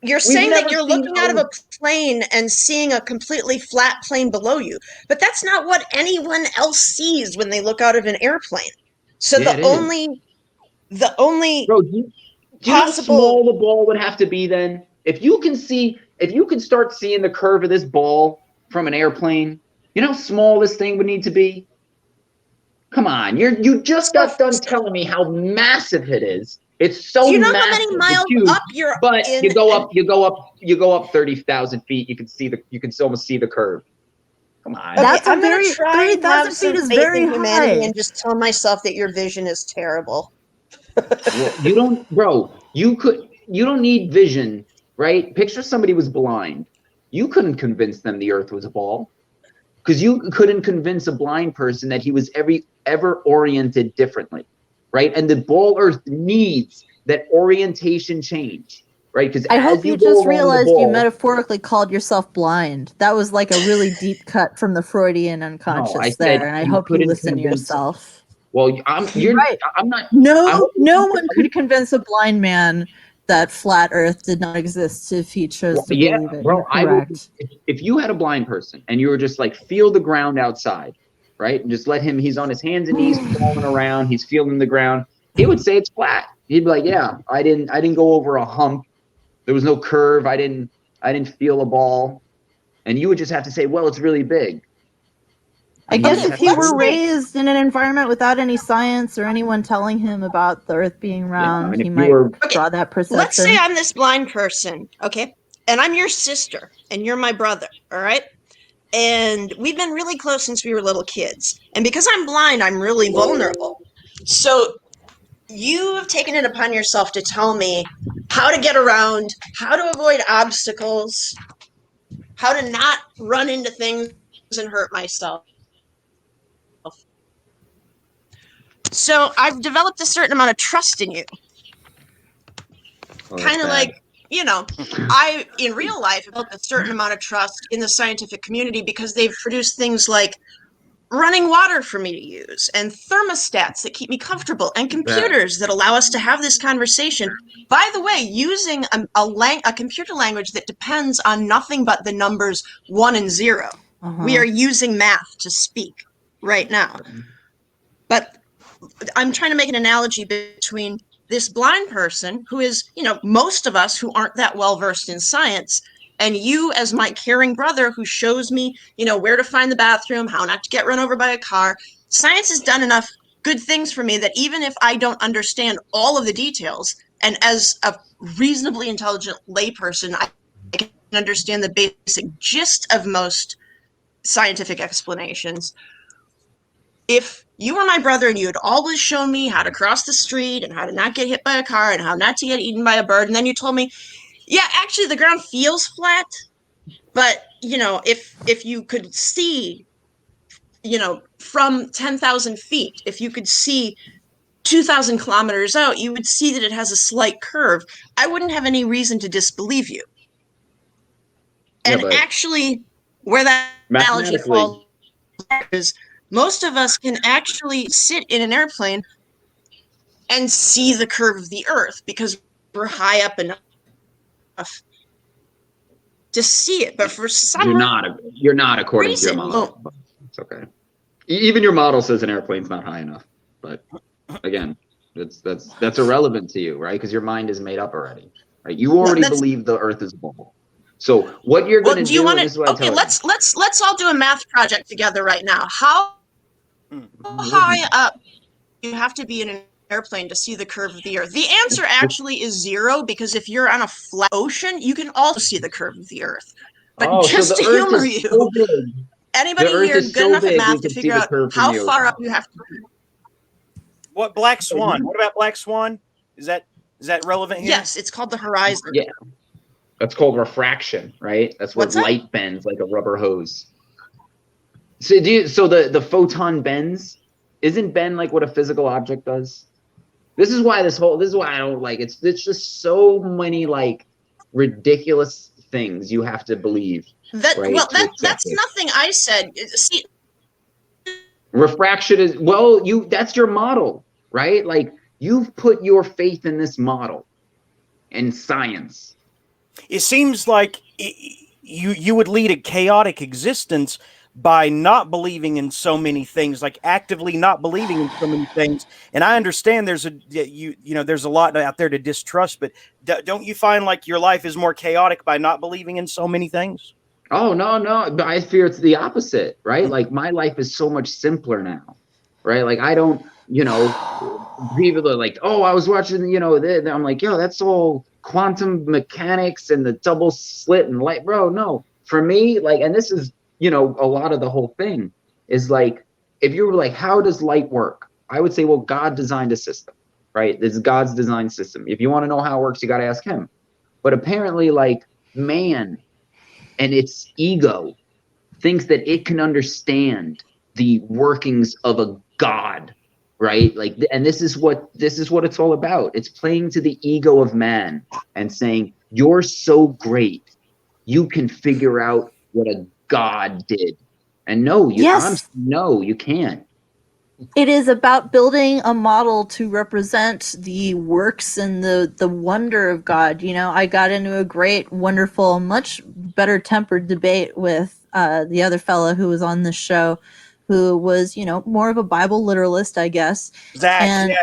You're saying that you're looking out of a plane and seeing a completely flat plane below you, but that's not what anyone else sees when they look out of an airplane. So the only Bro, do you know how small the ball would have to be then? If you can start seeing the curve of this ball from an airplane, you know how small this thing would need to be? Come on, you just got done telling me how massive it is. It's so. Do you know massive, how many miles up you're? But you go up 30,000 feet. You can almost see the curve. Come on. That's I'm very 30,000 feet is very high. And just tell myself that your vision is terrible. Well, you don't, bro. You don't need vision, right? Picture somebody was blind. You couldn't convince them the Earth was a ball, because you couldn't convince a blind person that he was ever oriented differently. Right, and the ball Earth needs that orientation change, right? Because I hope you just realized you metaphorically called yourself blind. That was like a really deep cut from the Freudian unconscious there, and I hope you listen to yourself. Well, you're right. I'm not. No one could convince a blind man that flat Earth did not exist if he chose to believe it. Bro, if you had a blind person and you were just like, feel the ground outside. Right, and just let him. He's on his hands and knees, crawling around. He's feeling the ground. He would say it's flat. He'd be like, "Yeah, I didn't go over a hump. There was no curve. I didn't feel a ball." And you would just have to say, "Well, it's really big." I guess if he were raised in an environment without any science or anyone telling him about the Earth being round, he might draw that perception. Let's say I'm this blind person, okay, and I'm your sister, and you're my brother. All right. And we've been really close since we were little kids. And because I'm blind, I'm really vulnerable. So you have taken it upon yourself to tell me how to get around, how to avoid obstacles, how to not run into things and hurt myself. So I've developed a certain amount of trust in you. Kind of like, you know, I, in real life, built a certain amount of trust in the scientific community because they've produced things like running water for me to use and thermostats that keep me comfortable and computers that allow us to have this conversation. By the way, using a computer language that depends on nothing but the numbers 1 and 0. We are using math to speak right now. But I'm trying to make an analogy between this blind person who is, you know, most of us who aren't that well versed in science, and you as my caring brother who shows me, you know, where to find the bathroom, how not to get run over by a car. Science has done enough good things for me that even if I don't understand all of the details, and as a reasonably intelligent layperson, I can understand the basic gist of most scientific explanations. if you were my brother and you had always shown me how to cross the street and how to not get hit by a car and how not to get eaten by a bird, and then you told me, yeah, actually the ground feels flat, but if you could see, from 10,000 feet, if you could see 2,000 kilometers out, you would see that it has a slight curve. I wouldn't have any reason to disbelieve you. And actually, where that analogy falls is most of us can actually sit in an airplane and see the curve of the Earth because we're high up enough to see it. But for some you're not according to your model. It's okay. Even your model says an airplane's not high enough. But again, that's irrelevant to you, right? Because your mind is made up already, right? You already believe the Earth is a ball. So what you're going to do? Okay, let's all do a math project together right now. How high up do you have to be in an airplane to see the curve of the Earth? The answer actually is 0, because if you're on a flat ocean, you can also see the curve of the Earth. But just to humor you, anybody here good enough at math to figure out how far up you have to be? What Black Swan? What about Black Swan? Is that relevant here? Yes, it's called the horizon. Yeah. That's called refraction, right? That's what light bends like a rubber hose. So the photon bends? Isn't bend like what a physical object does? This is why I don't like it. It's just so many like ridiculous things you have to believe. That's nothing I said. See, refraction is that's your model, right? Like you've put your faith in this model and science. It seems like you would lead a chaotic existence by not believing in so many things, like actively not believing in so many things. And I understand there's a lot out there to distrust, but don't you find like your life is more chaotic by not believing in so many things? Oh, no. But I fear it's the opposite, right? Like my life is so much simpler now, right? Like I don't, people are like, oh, I was watching, I'm like, yo, that's all quantum mechanics and the double slit and light, bro. No, for me, like, and this is, a lot of the whole thing is like, if you were like, how does light work? I would say, well, God designed a system, right? This is God's design system. If you want to know how it works, you got to ask him. But apparently like man and its ego thinks that it can understand the workings of a God, right? Like, and this is what it's all about. It's playing to the ego of man and saying, you're so great, you can figure out what a God did. And no, you can't. It is about building a model to represent the works and the wonder of God. I got into a great, wonderful, much better tempered debate with the other fella who was on this show, who was, more of a Bible literalist, I guess. Zach, and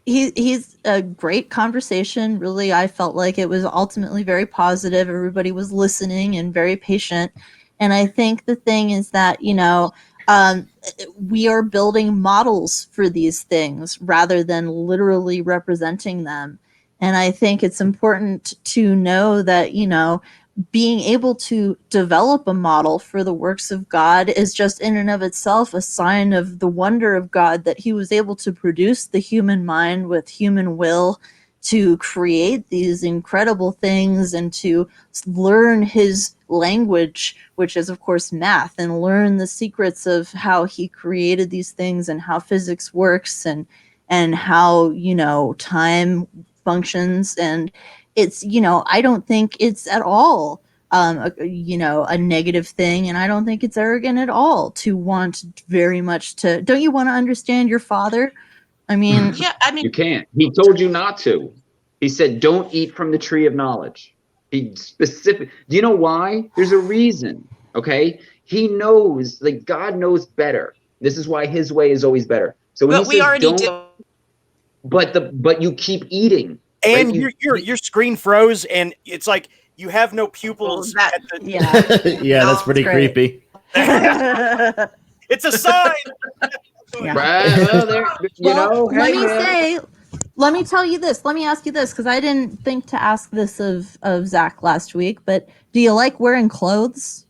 he's a great conversation. Really, I felt like it was ultimately very positive. Everybody was listening and very patient. And I think the thing is that, we are building models for these things rather than literally representing them. And I think it's important to know that, being able to develop a model for the works of God is just in and of itself a sign of the wonder of God, that he was able to produce the human mind with human will to create these incredible things and to learn his language, which is of course math, and learn the secrets of how he created these things and how physics works and how time functions. And it's I don't think it's at all a negative thing, and I don't think it's arrogant at all to want very much to. Don't you want to understand your father? I mean, you can't. He told you not to. He said, don't eat from the tree of knowledge. He specific. Do you know why? There's a reason. Okay. He knows, like God knows better. This is why his way is always better. So when we already do. But you keep eting. And right? your screen froze, and it's like you have no pupils. That's pretty creepy. It's a sign. Let me tell you this. Let me ask you this, because I didn't think to ask this of Zach last week. But do you like wearing clothes?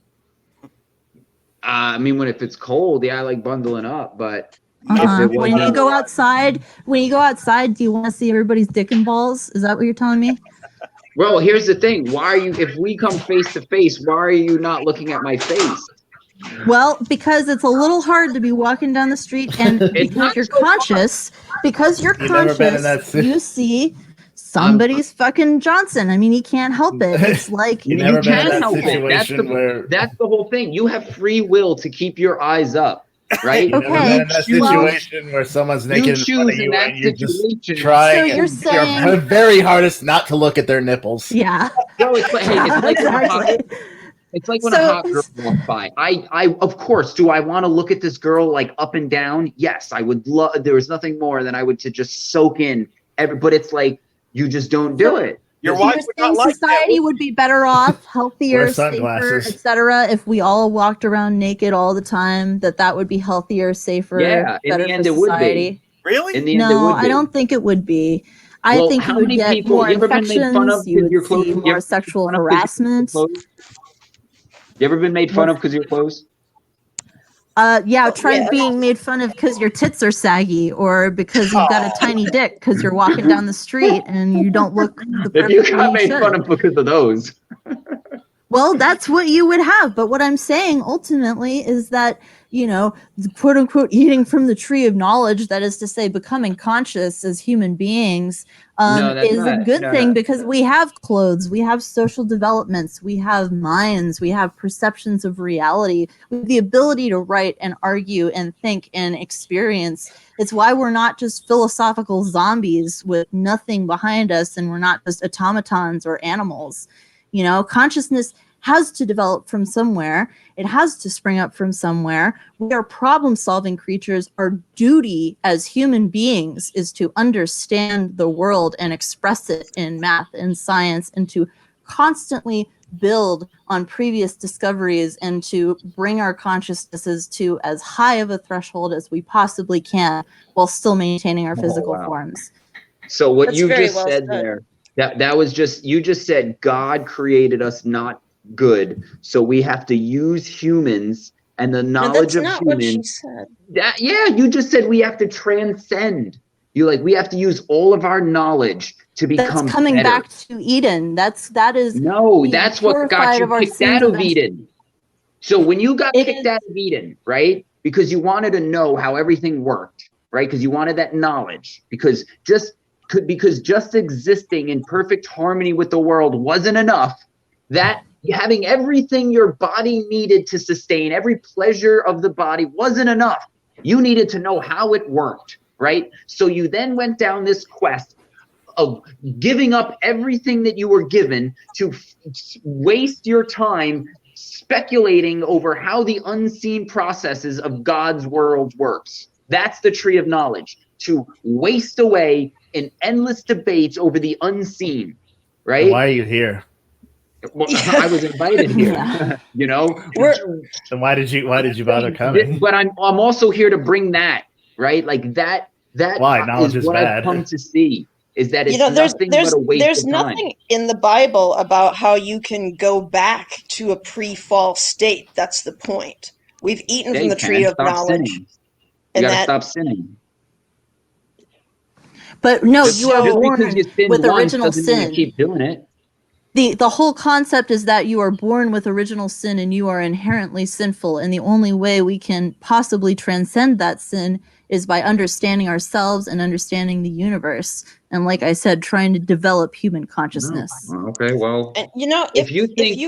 I mean, if it's cold, yeah, I like bundling up, but when you go outside, do you want to see everybody's dick and balls? Is that what you're telling me? Well, here's the thing. Why are you, if we come face to face, why are you not looking at my face? Well, because it's a little hard to be walking down the street and because you're conscious, you see somebody's fucking Johnson. I mean, he can't help it. It's like you can help it. That's the whole thing. You have free will to keep your eyes up, right? You've never been in that situation where someone's naked in front of you and you're just trying your very hardest not to look at their nipples. Yeah. No, it's like, it's like when a hot girl walks by. I of course, do I want to look at this girl like up and down? Yes, I would love. There was nothing more than I would to just soak in but it's like you just don't do it. Your wife would not like society would be better off, healthier, safer, etc. if we all walked around naked all the time. That would be healthier, safer, better for society. Really? In the end, it would be. I don't think it would be. I think you would get more infections. You would see more sexual harassment. You ever been made fun of because you're clothes? Try being made fun of because your tits are saggy or because you've got a tiny dick because you're walking down the street and you don't look the perfect way you should. If you got made fun of because of those. Well, that's what you would have. But what I'm saying ultimately is that, quote unquote, eating from the tree of knowledge, that is to say, becoming conscious as human beings, is a good thing because we have clothes, we have social developments, we have minds, we have perceptions of reality, we have the ability to write and argue and think and experience. It's why we're not just philosophical zombies with nothing behind us and we're not just automatons or animals. Consciousness has to develop from somewhere. It has to spring up from somewhere. We are problem-solving creatures. Our duty as human beings is to understand the world and express it in math and science and to constantly build on previous discoveries and to bring our consciousnesses to as high of a threshold as we possibly can while still maintaining our physical forms. So what you just said there, that was just, you just said God created us not good, so we have to use humans and the knowledge of humans. What she said. You just said we have to transcend. We have to use all of our knowledge to become. That's coming better. Back to Eden. That's what got you kicked out of Eden. So when you got kicked out of Eden, right? Because you wanted to know how everything worked, right? Because you wanted that knowledge. Because just existing in perfect harmony with the world wasn't enough. That having everything your body needed to sustain, every pleasure of the body wasn't enough. You needed to know how it worked, right? So you then went down this quest of giving up everything that you were given to waste your time speculating over how the unseen processes of God's world works. That's the tree of knowledge, to waste away in endless debates over the unseen, right? Why are you here? Well, I was invited here, So why did you bother coming? But I'm also here to bring that, right? Like that why knowledge is what bad. I've come to see is that it's nothing but a waste there's of time. Nothing in the Bible about how you can go back to a pre-fall state. That's the point. We've eaten from the tree of knowledge. Sinning. You gotta stop sinning. But no, you are born with original sin. You keep doing it. The whole concept is that you are born with original sin and you are inherently sinful. And the only way we can possibly transcend that sin is by understanding ourselves and understanding the universe. And like I said, trying to develop human consciousness. Okay, well, and, if you think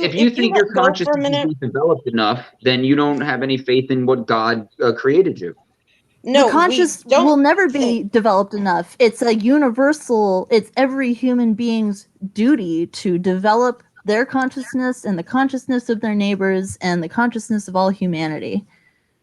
your consciousness isn't developed enough, then you don't have any faith in what God created you. No, the conscious will never be developed enough. It's a universal, it's every human being's duty to develop their consciousness and the consciousness of their neighbors and the consciousness of all humanity.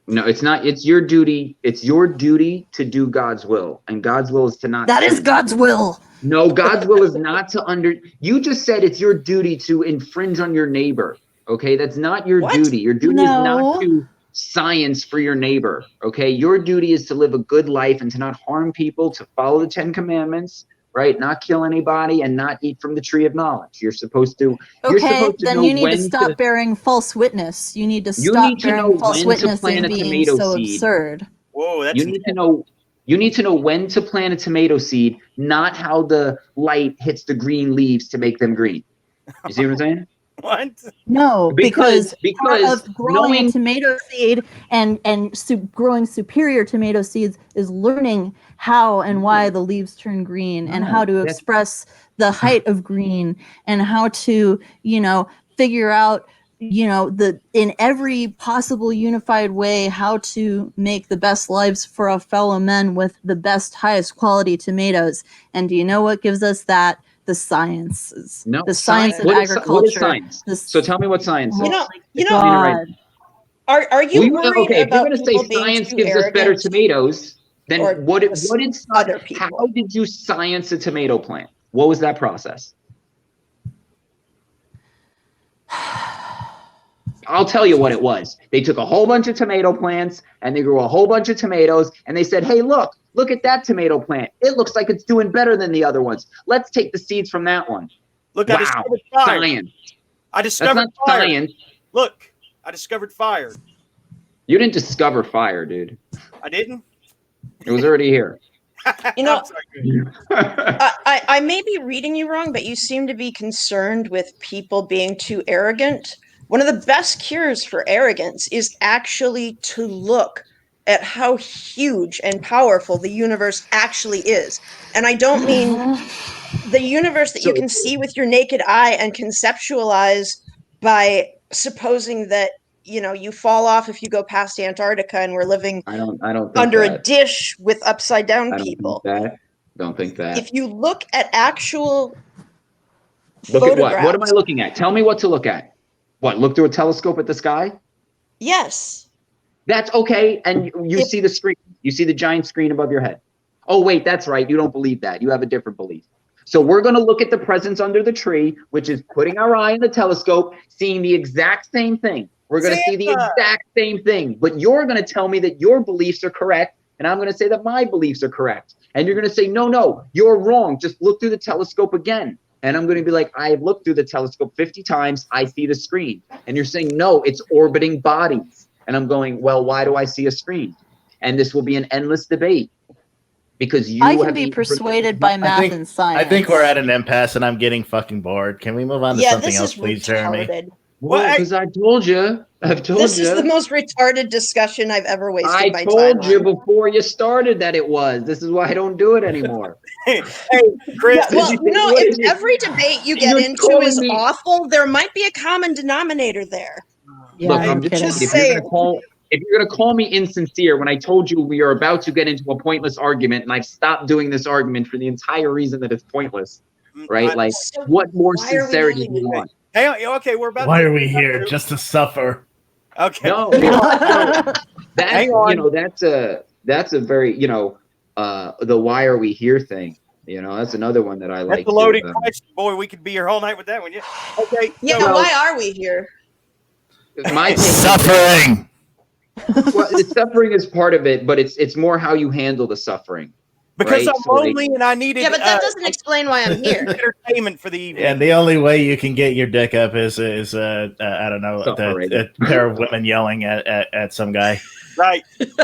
No, it's not. It's your duty. It's your duty to do God's will. And God's will is to not. That is God's will. No, God's will is not to you just said it's your duty to infringe on your neighbor. Okay, that's not your duty. Your duty is not to science for your neighbor. Okay, your duty is to live a good life and to not harm people, to follow the 10 commandments, right? Not kill anybody and not eat from the tree of knowledge. You're supposed to. Okay, you're supposed to then know you need when to stop bearing false witness. You need to You stop need to know bearing false when to witness plant and a being tomato so seed. absurd. Whoa, that's You need to know. You need to know when to plant a tomato seed, not how the light hits the green leaves to make them green. You see what I'm saying? What? No, because part of growing knowing a tomato seed and growing superior tomato seeds is learning how and why the leaves turn green and how to express the height of green and how to, figure out, in every possible unified way how to make the best lives for our fellow men with the best, highest quality tomatoes. And do you know what gives us that? The sciences. No, the science of what agriculture. What is science? So tell me what science is. God. Are you worried okay, if you're about going to say people being science too gives us better arrogant? tomatoes, then Or what did other people? how did you science a tomato plant? What was that process? I'll tell you what it was. They took a whole bunch of tomato plants and they grew a whole bunch of tomatoes and they said, hey, look at that tomato plant. It looks like it's doing better than the other ones. Let's take the seeds from that one. Look, wow. I discovered fire. Science. I discovered That's not fire. science. Look, I discovered fire. You didn't discover fire, dude. I didn't? It was already here. I may be reading you wrong, but you seem to be concerned with people being too arrogant. One of the best cures for arrogance is actually to look at how huge and powerful the universe actually is. And I don't mean the universe that you can see with your naked eye and conceptualize by supposing that, you fall off if you go past Antarctica and we're living I don't think under that. a dish with upside down people. Don't think that. If you look at actual Look at what am I looking at? Tell me what to look at. What, look through a telescope at the sky? Yes. That's okay. And you see the screen. You see the giant screen above your head. Oh, wait, that's right. You don't believe that. You have a different belief. So we're going to look at the presents under the tree, which is putting our eye in the telescope, seeing the exact same thing. We're going to see the exact same thing. But you're going to tell me that your beliefs are correct, and I'm going to say that my beliefs are correct. And you're going to say, no, you're wrong. Just look through the telescope again. And I'm going to be like, I have looked through the telescope 50 times. I see the screen. And you're saying, no, it's orbiting bodies. And I'm going, well, why do I see a screen? And this will be an endless debate. Because I can be persuaded by math and science. I think we're at an impasse and I'm getting fucking bored. Can we move on to something else, please, Jeremy? Well, because I told you. This is the most retarded discussion I've ever wasted my time on. I told you before you started that it was. This is why I don't do it anymore. Hey, Chris. If every debate you get into is awful, there might be a common denominator there. Yeah, look, I'm just saying. If you're gonna call me insincere when I told you we are about to get into a pointless argument and I've stopped doing this argument for the entire reason that it's pointless, right? Like, what more sincerity do you want? Hey, okay, we're about. Why are we here? Just to suffer? Okay. No, that's a very the why are we here thing. That's another one that I like. That's a loaded question, boy. We could be here all night with that one. Yeah. Okay. Yeah. So, why are we here? My suffering. Well, the suffering is part of it, but it's more how you handle the suffering. Because I'm lonely and I needed. Yeah, but that doesn't explain why I'm here. Entertainment for the evening. And the only way you can get your dick up is I don't know, a pair of women yelling at some guy. Right. About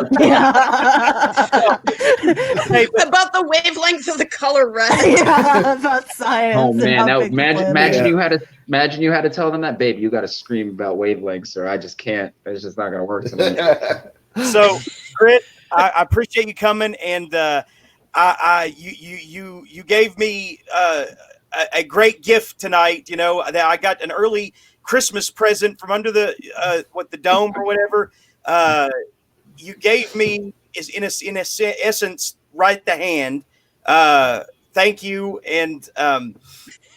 the wavelength of the color red. Yeah, about science. Oh man, imagine you had to tell them that, babe, you got to scream about wavelengths, or I just can't. It's just not going to work tonight. So, Grit, I appreciate you coming, and you gave me a great gift tonight. That I got an early Christmas present from under the the dome or whatever. You gave me is in essence Right the Hand. Thank you, and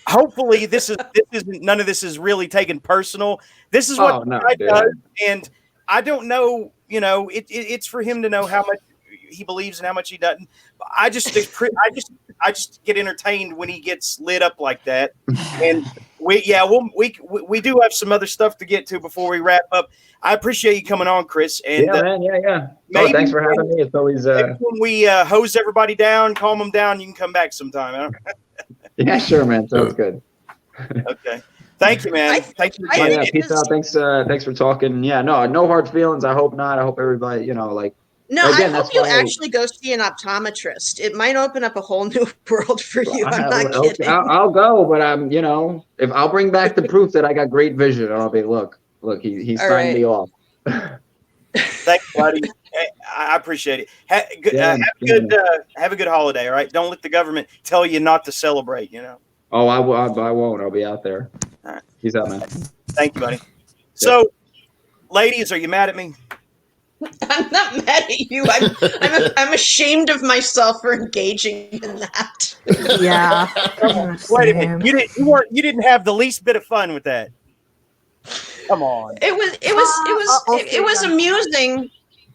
hopefully this isn't none of this is really taken personal. This is what I does, and I don't know. It's for him to know how much he believes and how much he doesn't. I just get entertained when he gets lit up like that, and We do have some other stuff to get to before we wrap up. I appreciate you coming on, Chris. And yeah, man. Yeah. Maybe thanks for having me. It's always when we hose everybody down, calm them down, you can come back sometime. Huh? Yeah, sure, man. Sounds good. Okay. Thank you, man. Thank you. Yeah, peace out. Thanks for talking. Yeah, no hard feelings. I hope not. I hope everybody, like. No, again, I hope you actually go see an optometrist. It might open up a whole new world for you. I'm not kidding. I'll go, but if I'll bring back the proof that I got great vision, I'll be look, he signed me off. Thanks, buddy. I appreciate it. Have a good holiday. All right. Don't let the government tell you not to celebrate. Oh, I won't. I'll be out there. All right. Peace out, man. Thank you, buddy. So, ladies, are you mad at me? I'm not mad at you. I'm ashamed of myself for engaging in that. Yeah. Wait a minute. You didn't have the least bit of fun with that. Come on. It was amusing.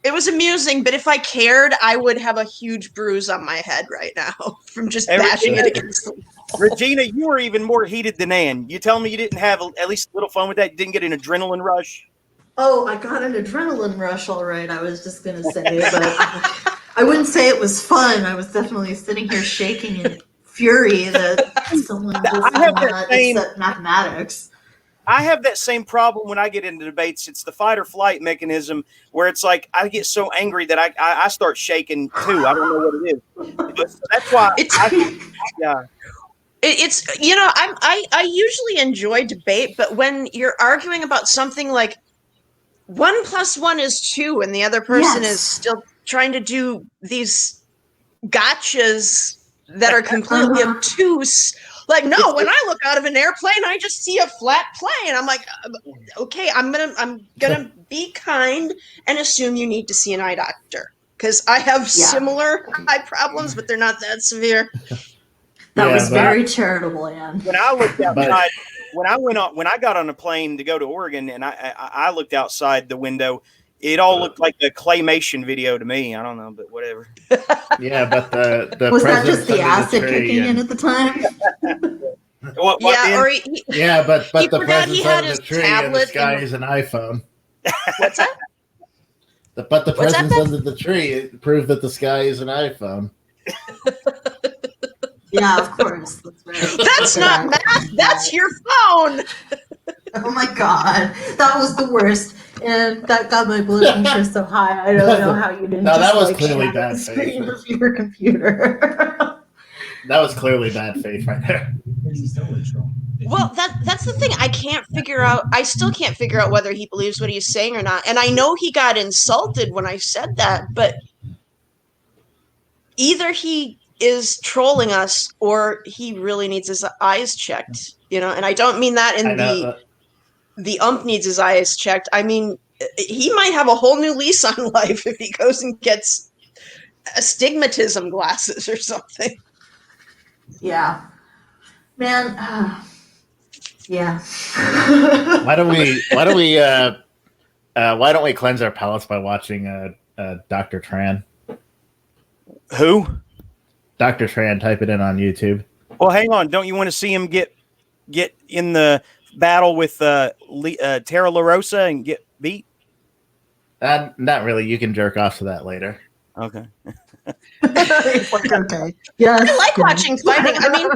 It was amusing, but if I cared, I would have a huge bruise on my head right now from just bashing it against the wall. Regina, you were even more heated than Ann. You tell me you didn't have at least a little fun with that? You didn't get an adrenaline rush? Oh, I got an adrenaline rush, all right. I was just going to say, but I wouldn't say it was fun. I was definitely sitting here shaking in fury that someone just cannot accept mathematics. I have that same problem when I get into debates. It's the fight or flight mechanism where it's like I get so angry that I start shaking too. I don't know what it is. But that's why I usually enjoy debate, but when you're arguing about something like 1 + 1 is 2 and the other person is still trying to do these gotchas that are completely obtuse. Like, no, when I look out of an airplane, I just see a flat plane. I'm like, okay, I'm gonna be kind and assume you need to see an eye doctor because I have similar eye problems, but they're not that severe. That was very charitable, Ann. When I looked outside, when I got on a plane to go to Oregon, and I looked outside the window, it all looked like a claymation video to me. I don't know, but whatever. Yeah, but the was that just the acid kicking in at the time? But the presence under the tree and the sky is an iPhone. What's that? But the presence under the tree proved that the sky is an iPhone. Yeah, of course. That's right. That's not math. That's your phone. Oh my god, that was the worst, and that got my blood pressure so high. I don't know how you didn't. No, that was clearly bad faith. Your computer. That was clearly bad faith right there. Well, that's the thing. I still can't figure out whether he believes what he's saying or not. And I know he got insulted when I said that, but either he is trolling us or he really needs his eyes checked, and I don't mean that in the ump needs his eyes checked. I mean, he might have a whole new lease on life if he goes and gets astigmatism glasses or something. Yeah, man. Yeah. Why don't we cleanse our palates by watching Dr. Tran? Who? Dr. Tran. Type it in on YouTube. Well, hang on. Don't you want to see him get in the battle with Tara LaRosa and get beat? Not really. You can jerk off to that later. Okay. Okay. Yes. I like watching fighting. I mean,